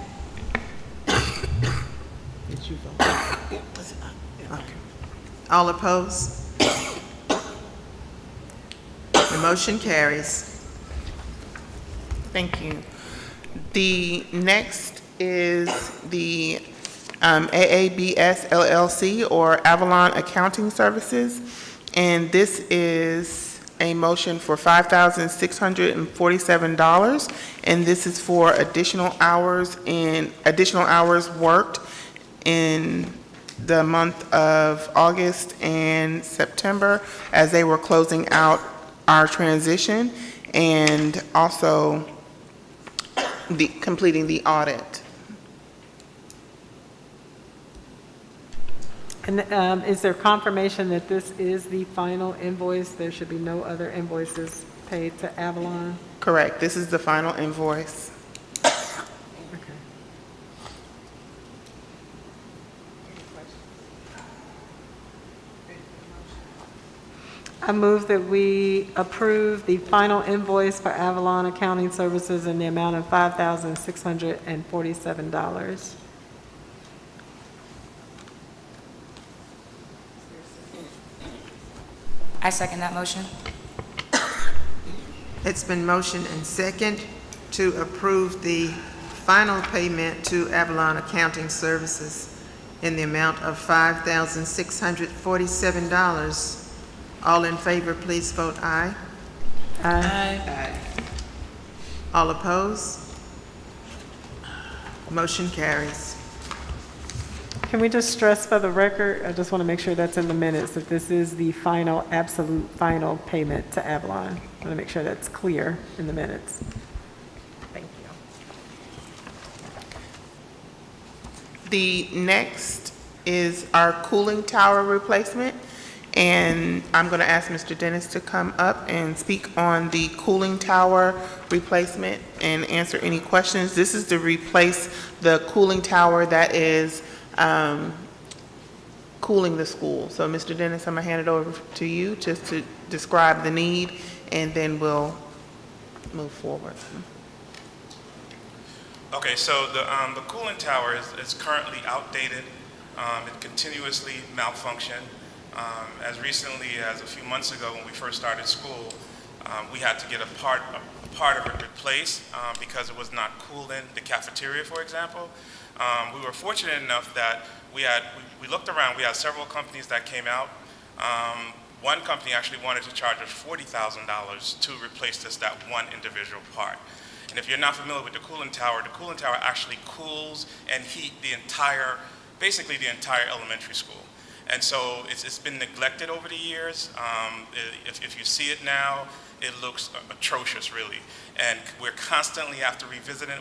Did you vote? Okay. All opposed? The motion carries. Thank you. The next is the AABS LLC, or Avalon Accounting Services. And this is a motion for $5,647, and this is for additional hours worked in the month of August and September as they were closing out our transition, and also completing the audit. And is there confirmation that this is the final invoice? There should be no other invoices paid to Avalon? Correct. This is the final invoice. Okay. I move that we approve the final invoice for Avalon Accounting Services in the amount of $5,647. I second that motion. It's been motioned and second to approve the final payment to Avalon Accounting Services in the amount of $5,647. All in favor, please vote aye. Aye. All opposed? Motion carries. Can we just stress for the record, I just want to make sure that's in the minutes, that this is the final, absolute final payment to Avalon. I want to make sure that's clear in the minutes. Thank you. The next is our cooling tower replacement, and I'm going to ask Mr. Dennis to come up and speak on the cooling tower replacement and answer any questions. This is to replace the cooling tower that is cooling the school. So, Mr. Dennis, I'm going to hand it over to you just to describe the need, and then we'll move forward. Okay, so the cooling tower is currently outdated. It continuously malfunctioned. As recently as a few months ago when we first started school, we had to get a part of it replaced because it was not cooling the cafeteria, for example. We were fortunate enough that we looked around. We had several companies that came out. One company actually wanted to charge us $40,000 to replace that one individual part. And if you're not familiar with the cooling tower actually cools and heat basically the entire elementary school. And so it's been neglected over the years. If you see it now, it looks atrocious, really. And we're constantly have to revisit it.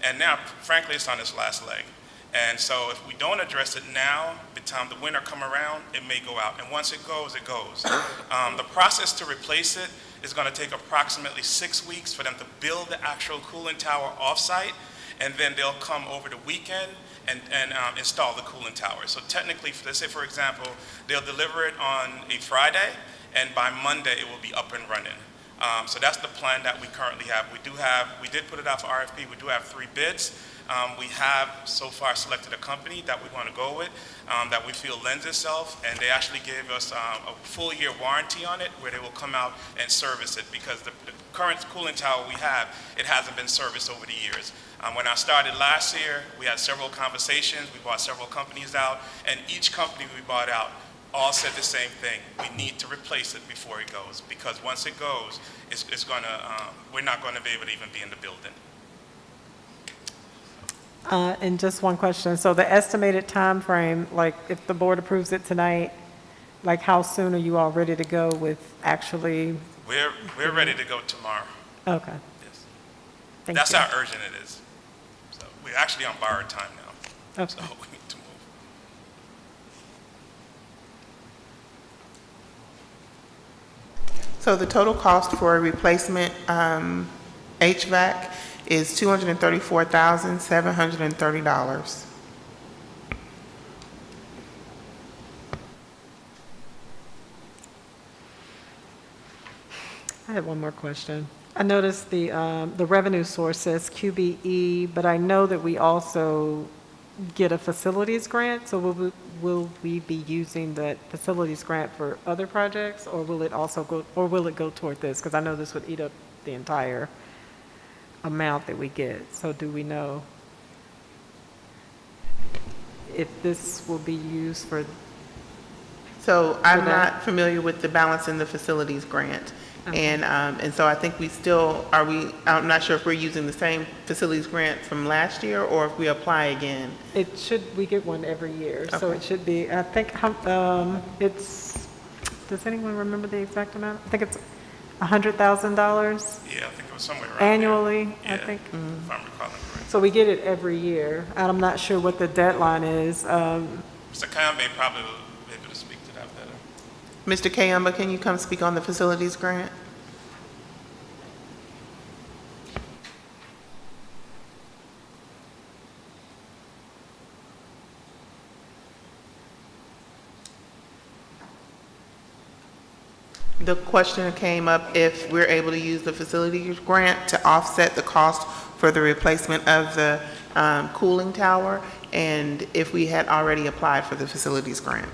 And now, frankly, it's on its last leg. And so if we don't address it now, by the time the winter come around, it may go out. And once it goes, it goes. The process to replace it is going to take approximately 6 weeks for them to build the actual cooling tower off-site, and then they'll come over the weekend and install the cooling tower. So technically, let's say, for example, they'll deliver it on a Friday, and by Monday, it will be up and running. So that's the plan that we currently have. We did put it out for RFP. We do have 3 bids. We have so far selected a company that we want to go with, that we feel lends itself, and they actually gave us a full year warranty on it, where they will come out and service it, because the current cooling tower we have, it hasn't been serviced over the years. When I started last year, we had several conversations. We bought several companies out, and each company we bought out all said the same thing. We need to replace it before it goes, because once it goes, we're not going to be able to even be in the building. And just one question. So the estimated time frame, like if the board approves it tonight, like how soon are you all ready to go with actually? We're ready to go tomorrow. Okay. Yes. Thank That's you. how urgent it is. So we're actually on borrowed time now. Okay. So we need to move. So the total cost for a replacement HVAC is $234,730. I have one more question. I noticed the revenue source says QBE, but I know that we also get a facilities grant, so will we be using that facilities grant for other projects, or will it also go, or will it go toward this? Because I know this would eat up the entire amount that we get, so do we know? if this will be used for, So I'm For that? not familiar with the balance in the facilities grant. Okay. And so I think we still, I'm not sure if we're using the same facilities grant from last year or if we apply again. we get one every year, so Okay. it should be, I think, it's, does anyone remember the exact amount? I think it's $100,000 Yeah, I think it was somewhere around there. annually, I Yeah, think. if I'm recalling correctly. So we get it every year, and I'm not sure what the deadline is. Mr. Kayambe probably will be able to speak to that better. Mr. Kayamba, can you come speak on the facilities grant? The question came up if we're able to use the facilities grant to offset the cost for the replacement of the cooling tower, and if we had already applied for the facilities grant.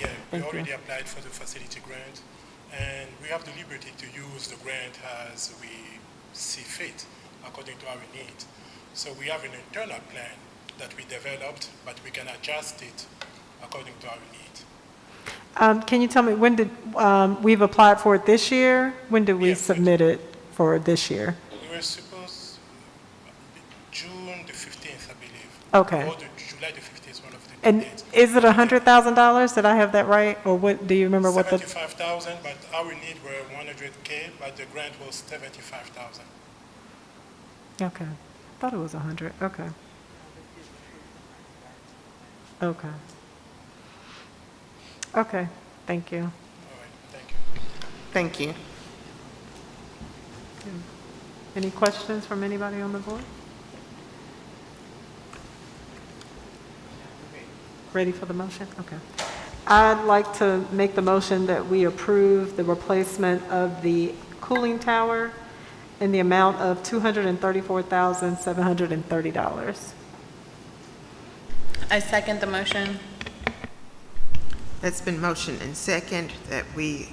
Yeah, we already applied for the facility grant, and we have the liberty to use the grant as we see fit, according to our needs. So we have an internal plan that we developed, but we can adjust it according to our needs. Can you tell me, when did, we've applied for it this year? When did we Yeah, submit it for this year? We were supposed, June the 15th, I believe. Okay. Or July the 15th, one of the And dates. is it $100,000? Did I have that right? Or what, do you remember what the? 75,000, but our need were 100K, but the grant was 75,000. Okay. Thought it was 100. Okay. Okay. Okay, thank you. All right, thank you. Thank you. Any questions from anybody on the board? Ready for the motion? Okay. I'd like to make the motion that we approve the replacement of the cooling tower in the amount of $234,730. I second the motion. It's been motioned and second that we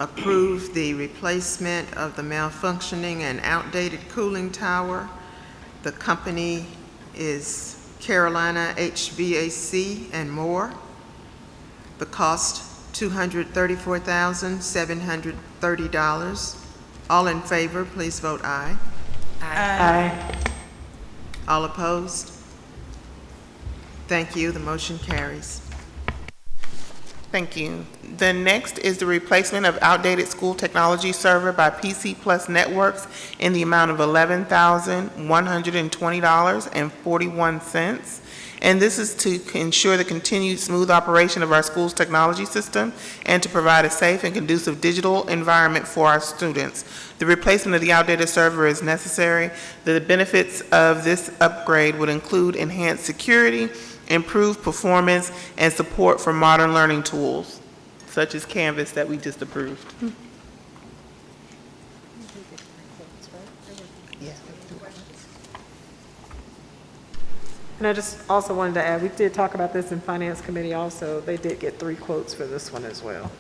approve the replacement of the malfunctioning and outdated cooling tower. The company is Carolina HVAC and more. The cost, $234,730. All in favor, please vote aye. Aye. All opposed? Thank you, the motion carries. Thank you. The next is the replacement of outdated school technology server by PC Plus Networks in the amount of $11,120.41. And this is to ensure the continued smooth operation of our school's technology system and to provide a safe and conducive digital environment for our students. The replacement of the outdated server is necessary. The benefits of this upgrade would include enhanced security, improved performance, and support for modern learning tools, such as Canvas that we just approved. And I just also wanted to add, we did talk about this in Finance Committee also. They did get 3 quotes for this one as well.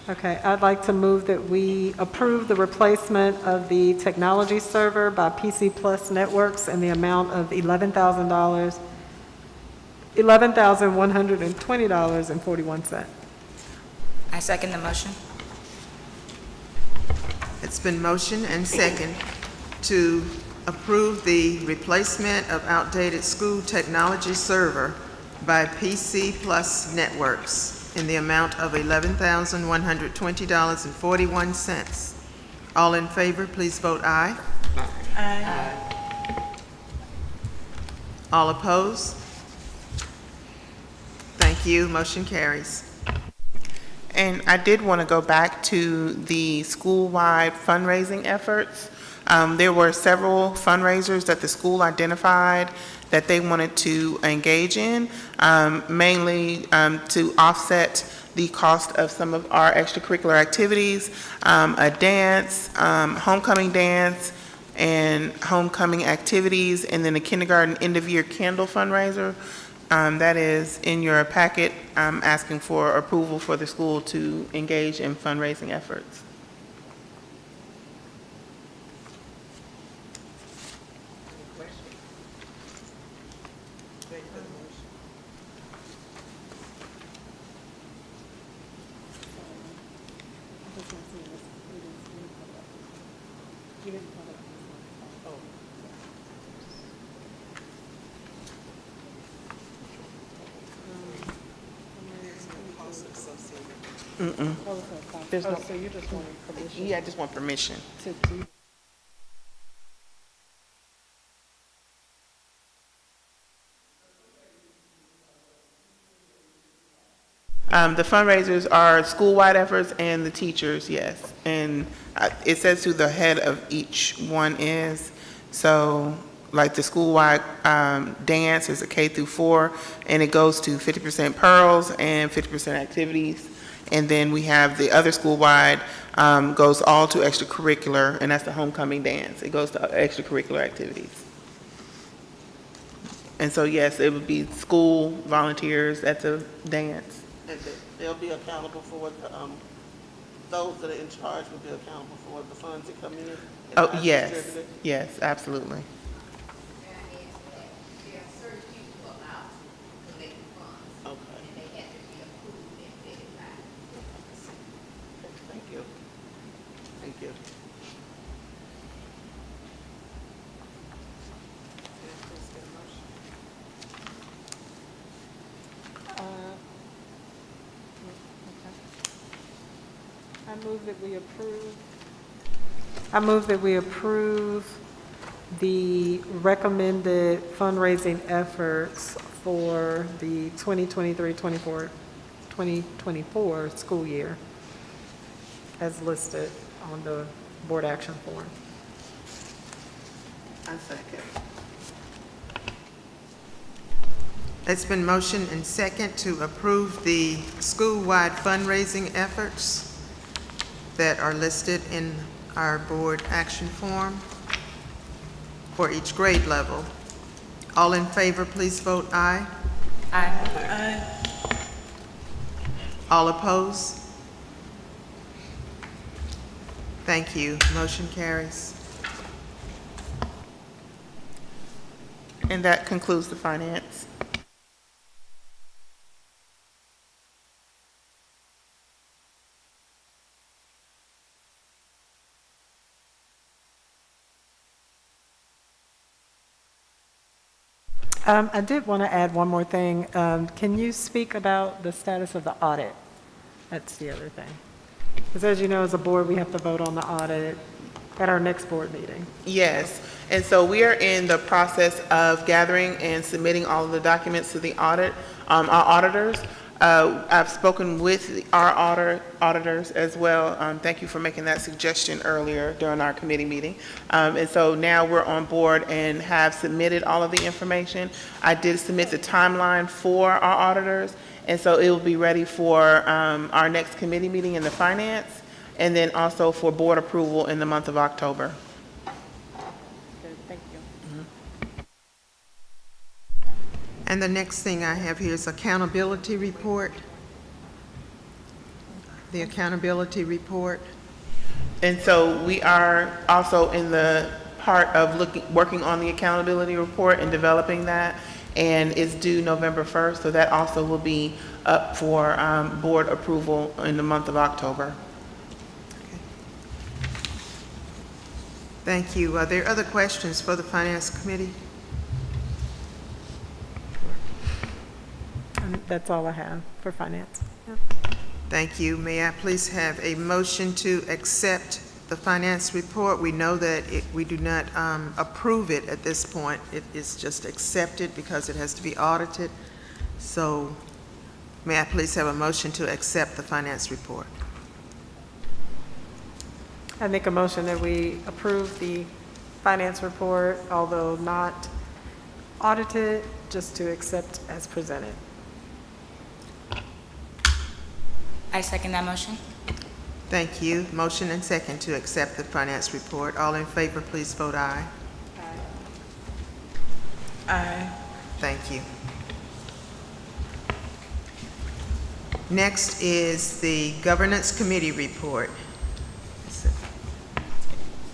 Okay, I'd like to move that we approve the replacement of the technology server by PC Plus Networks in the amount of $11,120.41. I second the motion. It's been motioned and second to approve the replacement of outdated school technology server by PC Plus Networks in the amount of $11,120.41. All in favor, please vote aye. Aye. All opposed? Thank you, motion carries. And I did want to go back to the school-wide fundraising efforts. There were several fundraisers that the school identified that they wanted to engage in, mainly to offset the cost of some of our extracurricular activities, a dance, homecoming dance, and homecoming activities, and then a kindergarten end-of-year candle fundraiser. That is in your packet, asking for approval for the school to engage in fundraising efforts. There's no, So you just wanted permission yeah, I just want permission. to do. The fundraisers are school-wide efforts and the teachers, yes. And it says who the head of each one is. So like the school-wide dance is a K through 4, and it goes to 50% pearls and 50% activities. And then we have the other school-wide goes all to extracurricular, and that's the homecoming dance. It goes to extracurricular activities. And so yes, it would be school volunteers at the dance. And they'll be accountable for what the, those that are in charge will be accountable for what the funds that come in? and Oh, how it's yes, distributed? yes, absolutely. There are certain people who are allowed to collect funds, Okay, and they have to be approved and verified. thank you. Thank you. I move that we approve the recommended fundraising efforts for the 2023-2024 school year as listed on the board action form. I second. It's been motioned and second to approve the school-wide fundraising efforts that are listed in our board action form for each grade level. All in favor, please vote aye. Aye. All opposed? Thank you. Motion carries. And that concludes the finance. I did want to add one more thing. Can you speak about the status of the audit? That's the other thing. Because as you know, as a board, we have to vote on the audit at our next board meeting. Yes, and so we are in the process of gathering and submitting all of the documents to the audit, our auditors. I've spoken with our auditors as well. Thank you for making that suggestion earlier during our committee meeting. And so now we're on board and have submitted all of the information. I did submit the timeline for our auditors, and so it will be ready for our next committee meeting in the finance, and then also for board approval in the month of October. Good, thank you. And the next thing I have here is accountability report. The accountability report. And so we are also in the part of working on the accountability report and developing that, and it's due November 1st, so that also will be up for board approval in the month of October. Thank you. Are there other questions for the Finance Committee? And that's all I have for finance. Thank you. May I please have a motion to accept the finance report? We know that we do not approve it at this point. It is just accepted because it has to be audited. So may I please have a motion to accept the finance report? I make a motion that we approve the finance report, although not audited, just to accept as presented. I second that motion. Thank you. Motion and second to accept the finance report. All in favor, please vote aye. Aye. Thank you. Next is the Governance Committee report.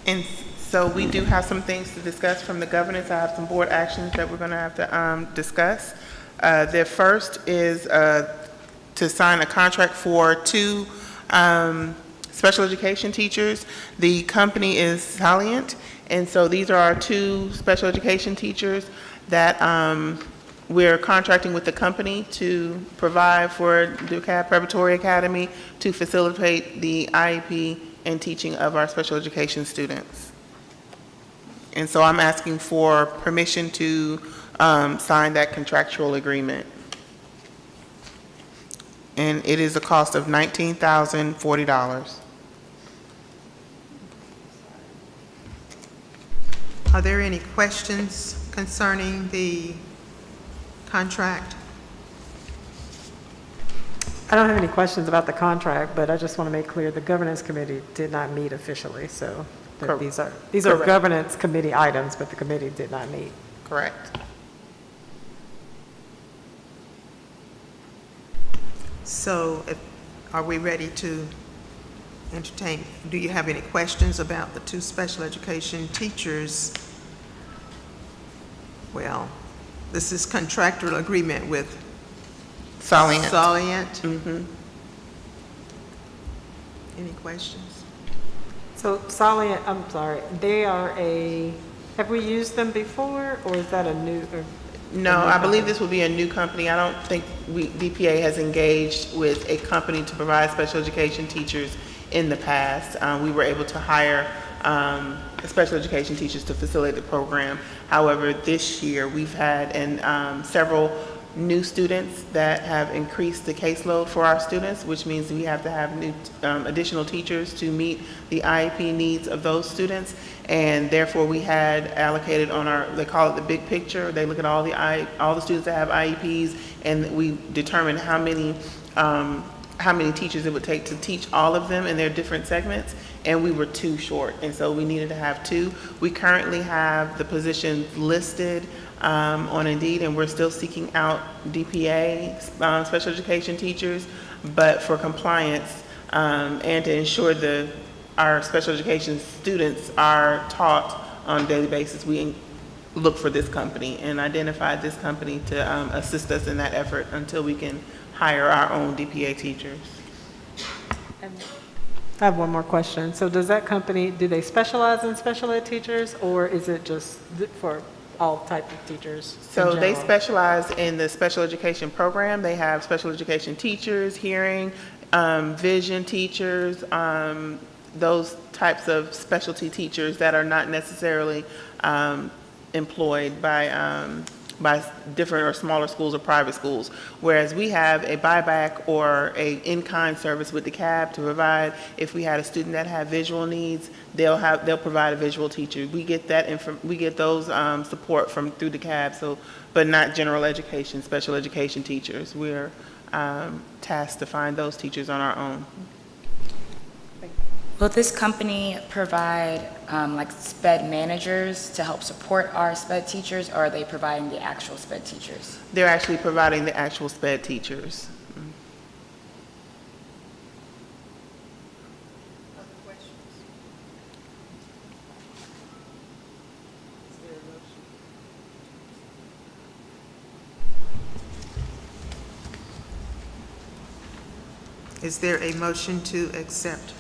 And so we do have some things to discuss from the governance. I have some board actions that we're going to have to discuss. The first is to sign a contract for 2 special education teachers. The company is Salient, and so these are our 2 special education teachers that we're contracting with the company to provide for Dekalb Preparatory Academy to facilitate the IEP and teaching of our special education students. And so I'm asking for permission to sign that contractual agreement. And it is a cost of $19,040. Are there any questions concerning the contract? I don't have any questions about the contract, but I just want to make clear the governance committee did not meet officially, so Correct. these are Correct. governance committee items, but the committee did not meet. Correct. So are we ready to entertain? Do you have any questions about the 2 special education teachers? Well, this is contractual agreement with Salient. Salient. Any questions? So Salient, I'm sorry, they are have we used them before, or is that a new? No, I believe this will be a new company. I don't think DPA has engaged with a company to provide special education teachers in the past. We were able to hire special education teachers to facilitate the program. However, this year we've had several new students that have increased the caseload for our students, which means we have to have new additional teachers to meet the IEP needs of those students. And therefore we had allocated on they call it the big picture. They look at all the students that have IEPs, and we determine how many teachers it would take to teach all of them in their different segments, and we were 2 short, and so we needed to have 2. We currently have the positions listed on Indeed, and we're still seeking out DPA special education teachers, but for compliance and to ensure our special education students are taught on a daily basis, we look for this company and identified this company to assist us in that effort until we can hire our own DPA teachers. I have one more question. So does that company, do they specialize in special ed teachers, or is it just for all type of teachers? So they specialize in the special education program. They have special education teachers, hearing, vision teachers, those types of specialty teachers that are not necessarily employed by different or smaller schools or private schools. Whereas we have a buyback or a in-kind service with Dekalb to provide, if we had a student that had visual needs, they'll provide a visual teacher. We get those support through Dekalb, so, but not general education, special education teachers. We're tasked to find those teachers on our own. Will this company provide like SPED managers to help support our SPED teachers, or are they providing the actual SPED teachers? They're actually providing the actual SPED teachers. Is there a motion to accept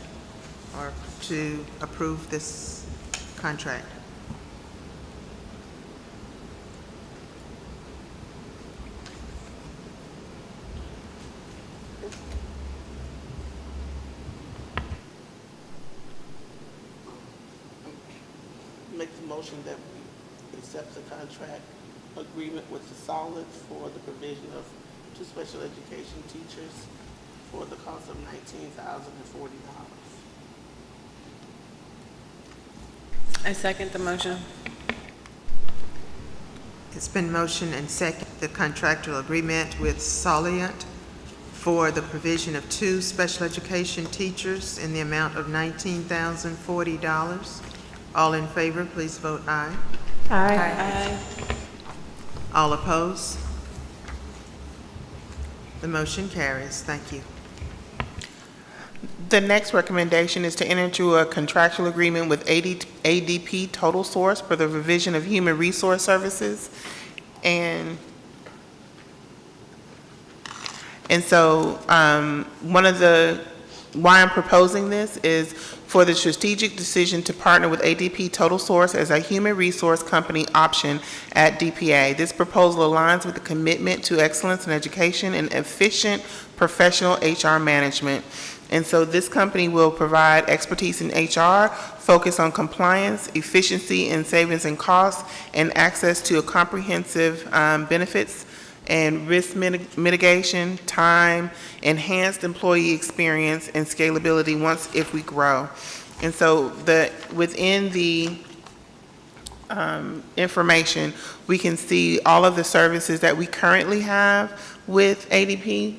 or to approve this contract? Make the motion that we accept the contract agreement with the Solid for the provision of 2 special education teachers for the cost of $19,040. I second the motion. It's been motioned and second the contractual agreement with Solient for the provision of 2 special education teachers in the amount of $19,040. All in favor, please vote aye. Aye. Aye. All opposed? The motion carries. Thank you. The next recommendation is to enter into a contractual agreement with ADP Total Source for the provision of human resource services. And so one of the why I'm proposing this is for the strategic decision to partner with ADP Total Source as a human resource company option at DPA. This proposal aligns with the commitment to excellence in education and efficient professional HR management. And so this company will provide expertise in HR, focus on compliance, efficiency and savings in costs, and access to a comprehensive benefits and risk mitigation, time, enhanced employee experience, and scalability if we grow. And so within the information, we can see all of the services that we currently have with ADP,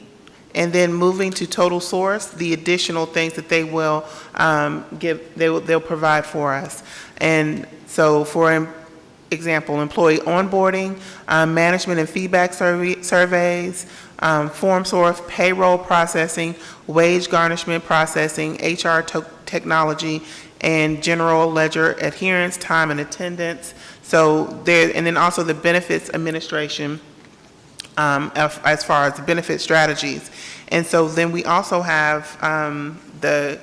and then moving to Total Source, the additional things that they will they'll provide for us. And so for example, employee onboarding, management and feedback surveys, form source, payroll processing, wage garnishment processing, HR technology, and general ledger adherence, time and attendance. So and then also the benefits administration as far as the benefit strategies. And so then we also have the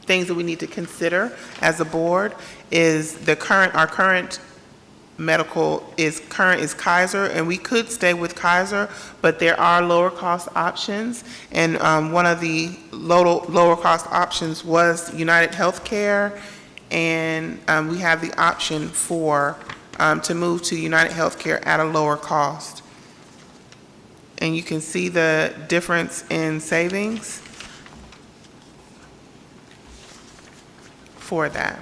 things that we need to consider as a board is our current medical is Kaiser, and we could stay with Kaiser, but there are lower cost options, and one of the lower cost options was United Healthcare, and we have the option to move to United Healthcare at a lower cost. And you can see the difference in savings for that.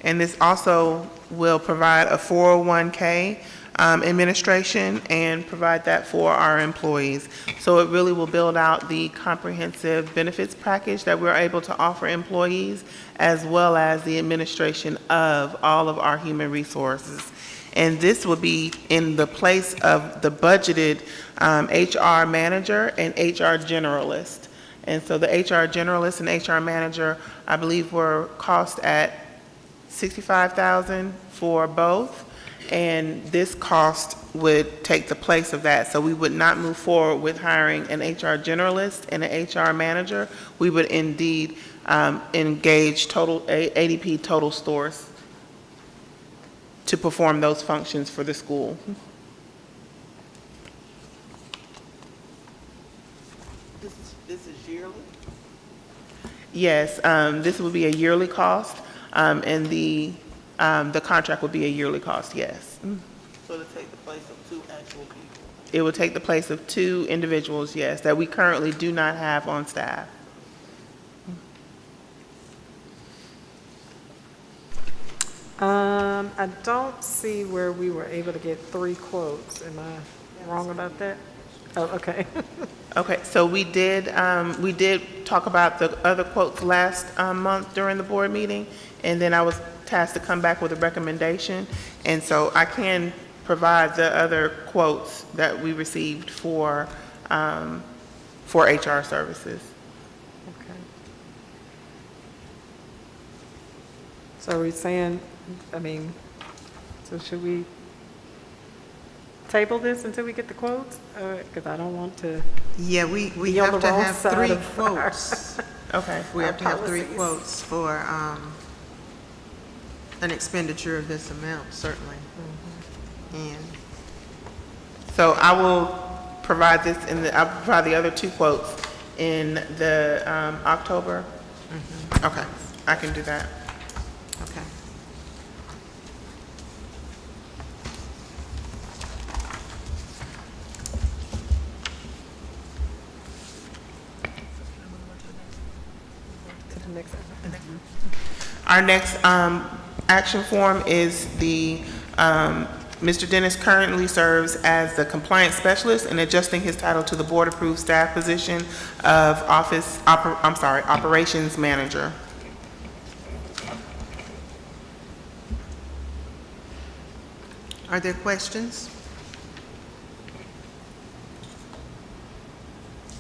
And this also will provide a 401k administration and provide that for our employees. So it really will build out the comprehensive benefits package that we're able to offer employees, as well as the administration of all of our human resources. And this will be in the place of the budgeted HR manager and HR generalist. And so the HR generalist and HR manager, I believe, were cost at $65,000 for both, and this cost would take the place of that. So we would not move forward with hiring an HR generalist and an HR manager. We would indeed engage ADP Total Source to perform those functions for the school. This is yearly? Yes, this would be a yearly cost. And the contract would be a yearly cost, yes. So to take the place of 2 actual people? It would take the place of 2 individuals, yes, that we currently do not have on staff. I don't see where we were able to get 3 quotes. Am I wrong about that? Oh, okay. Okay, so we did talk about the other quotes last month during the board meeting, and then I was tasked to come back with a recommendation, and so I can provide the other quotes that we received for HR services. Okay. So are we saying, so should we table this until we get the quotes? Because I don't want to. Yeah, we Be on have the to wrong have side 3 of our- quotes. Okay. We have to have 3 policies. quotes for an expenditure of this amount, certainly. And So I will provide I'll provide the other 2 quotes in the October. Okay, I can do that. okay. To the next. Our next action form is Mr. Dennis currently serves as the compliance specialist and adjusting his title to the board-approved staff position of operations manager. Are there questions?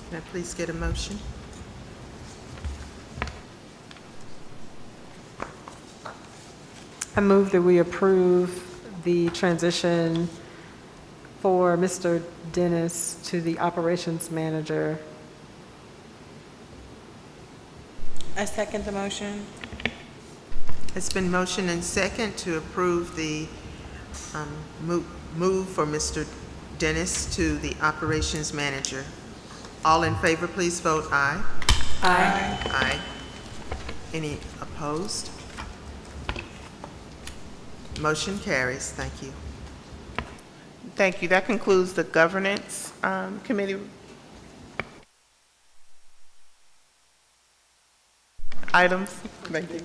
Can I please get a motion? I move that we approve the transition for Mr. Dennis to the operations manager I second the motion. It's been motioned and second to approve the move for Mr. Dennis to the operations manager. All in favor, please vote aye. Aye. Aye. Any opposed? Motion carries. Thank you. Thank you. That concludes the governance committee items. Thank you.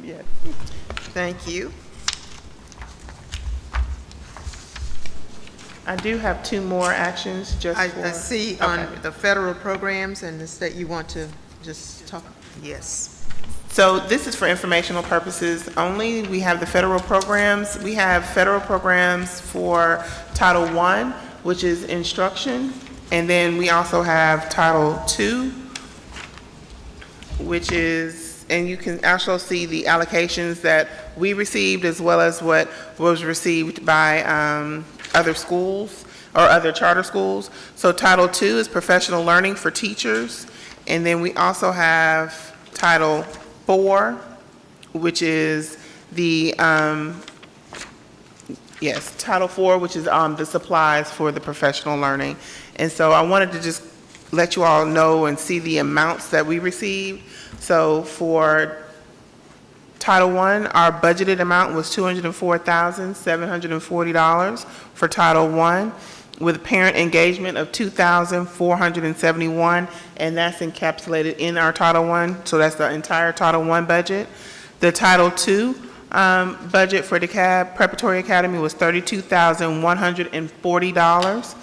Yes. Thank you. I do have two more actions just I for. see Okay. on the federal programs and the state, you want to just talk? Yes. So this is for informational purposes only. We have the federal programs. We have federal programs for Title I, which is instruction. And then we also have Title II, which is, and you can also see the allocations that we received as well as what was received by other schools or other charter schools. So Title II is professional learning for teachers. And then we also have Title IV, which is the, Title IV, which is the supplies for the professional learning. And so I wanted to just let you all know and see the amounts that we received. So for Title I, our budgeted amount was $204,740 for Title I, with parent engagement of $2,471, and that's encapsulated in our Title I, so that's the entire Title I budget. The Title II budget for Dekalb Preparatory Academy was $32,140,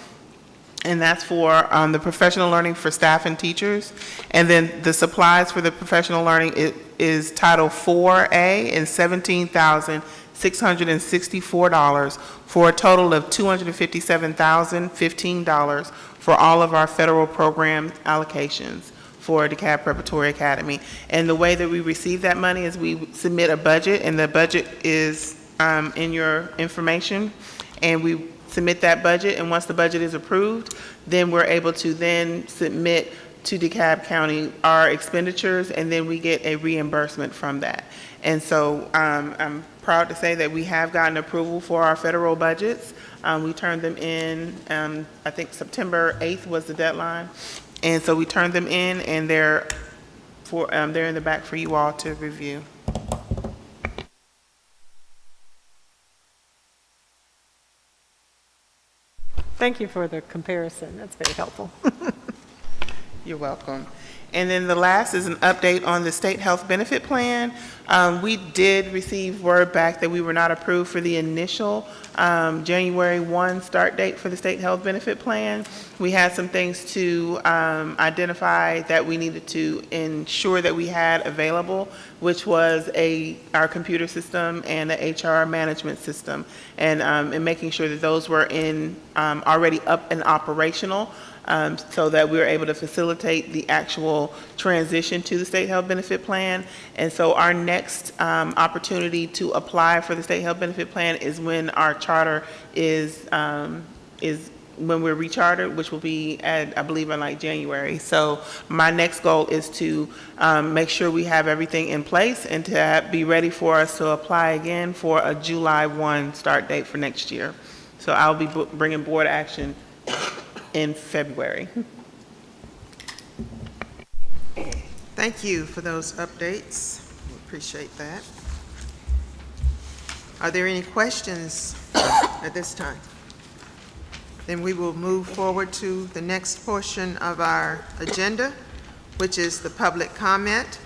and that's for the professional learning for staff and teachers. And then the supplies for the professional learning is Title IV-A and $17,664 for a total of $257,015 for all of our federal program allocations for Dekalb Preparatory Academy. And the way that we receive that money is we submit a budget, and the budget is in your information, and we submit that budget, and once the budget is approved, then we're able to then submit to DeKalb County our expenditures, and then we get a reimbursement from that. And so I'm proud to say that we have gotten approval for our federal budgets. We turned them in, I think September 8th was the deadline. And so we turned them in, and they're in the back for you all to review. Thank you for the comparison. That's very helpful. You're welcome. And then the last is an update on the state health benefit plan. We did receive word back that we were not approved for the initial January 1 start date for the state health benefit plan. We had some things to identify that we needed to ensure that we had available, which was our computer system and the HR management system, and making sure that those were already up and operational. So that we were able to facilitate the actual transition to the state health benefit plan. And so our next opportunity to apply for the state health benefit plan is when our charter is when we're rechartered, which will be I believe in like January. So my next goal is to make sure we have everything in place and to be ready for us to apply again for a July 1 start date for next year. So I'll be bringing board action in February. Thank you for those updates. We appreciate that. Are there any questions at this time? Then we will move forward to the next portion of our agenda, which is the public comment.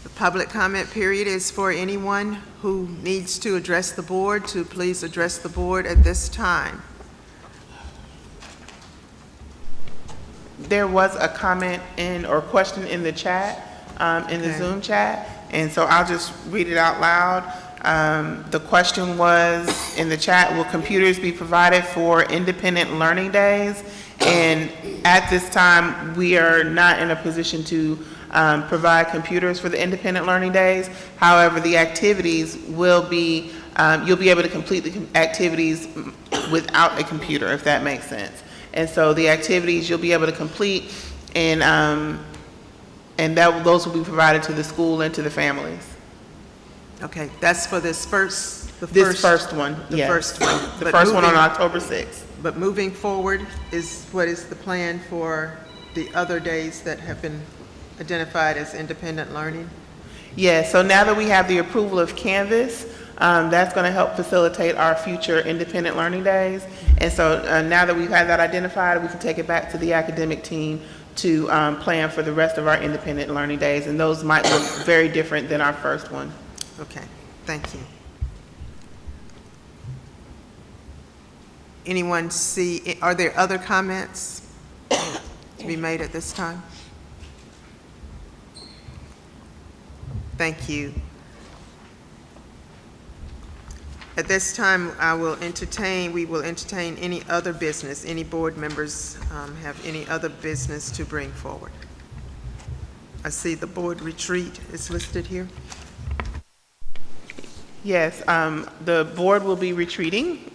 The public comment period is for anyone who needs to address the board to please address the board at this time. There was a comment or question in the chat, in the Zoom chat, and so I'll just read it out loud. The question was in the chat, will computers be provided for independent learning days? And at this time, we are not in a position to provide computers for the independent learning days. However, the activities will be, you'll be able to complete the activities without a computer, if that makes sense. And so the activities you'll be able to complete in And those will be provided to the school and to the families. Okay, that's for this first, This first one, the yes. first one. The But first one on moving- October 6th. But moving forward, what is the plan for the other days that have been identified as independent learning? Yeah, so now that we have the approval of Canvas, that's going to help facilitate our future independent learning days. And so now that we've had that identified, we can take it back to the academic team to plan for the rest of our independent learning days. And those might look very different than our first one. Okay, thank you. Anyone are there other comments to be made at this time? Thank you. At this time, we will entertain any other business. Any board members have any other business to bring forward? I see the board retreat is listed here. Yes, the board will be retreating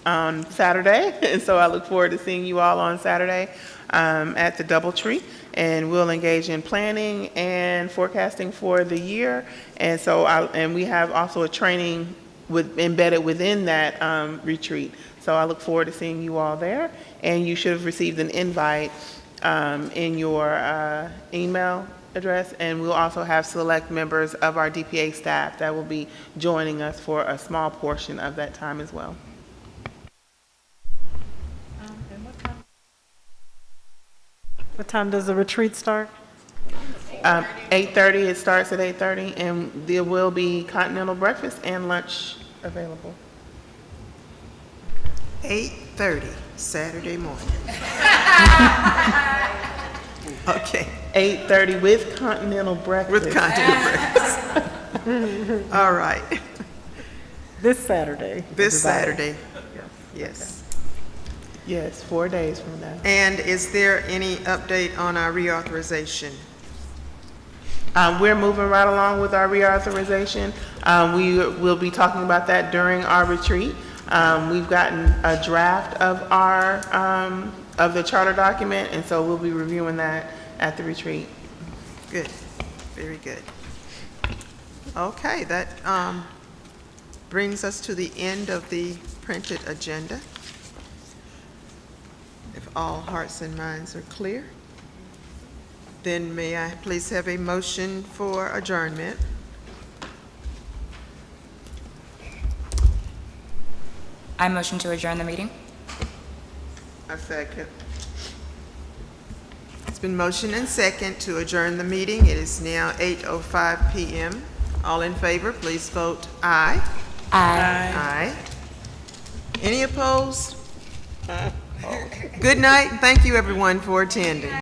on Saturday, and so I look forward to seeing you all on Saturday at the Doubletree, and we'll engage in planning and forecasting for the year. And so, and we have also a training embedded within that retreat. So I look forward to seeing you all there, and you should have received an invite in your email address, and we'll also have select members of our DPA staff that will be joining us for a small portion of that time as well. What time does the retreat start? 8:30, it starts at 8:30, and there will be continental breakfast and lunch available. 8:30, Saturday morning. Okay, 8:30 with continental breakfast. with continental breakfast. All right, This Saturday. this everybody. Saturday, yes. Yes, 4 days from now. And is there any update on our reauthorization? We're moving right along with our reauthorization. We will be talking about that during our retreat. We've gotten a draft of of the charter document, and so we'll be reviewing that at the retreat. Good, very good. Okay, that brings us to the end of the printed agenda. If all hearts and minds are clear, then may I please have a motion for adjournment? I motion to adjourn the meeting. A second. It's been motion and second to adjourn the meeting. It is now 8:05 p.m. All in favor, please vote aye. Aye. Aye. Any opposed? Good night, and thank you everyone for attending.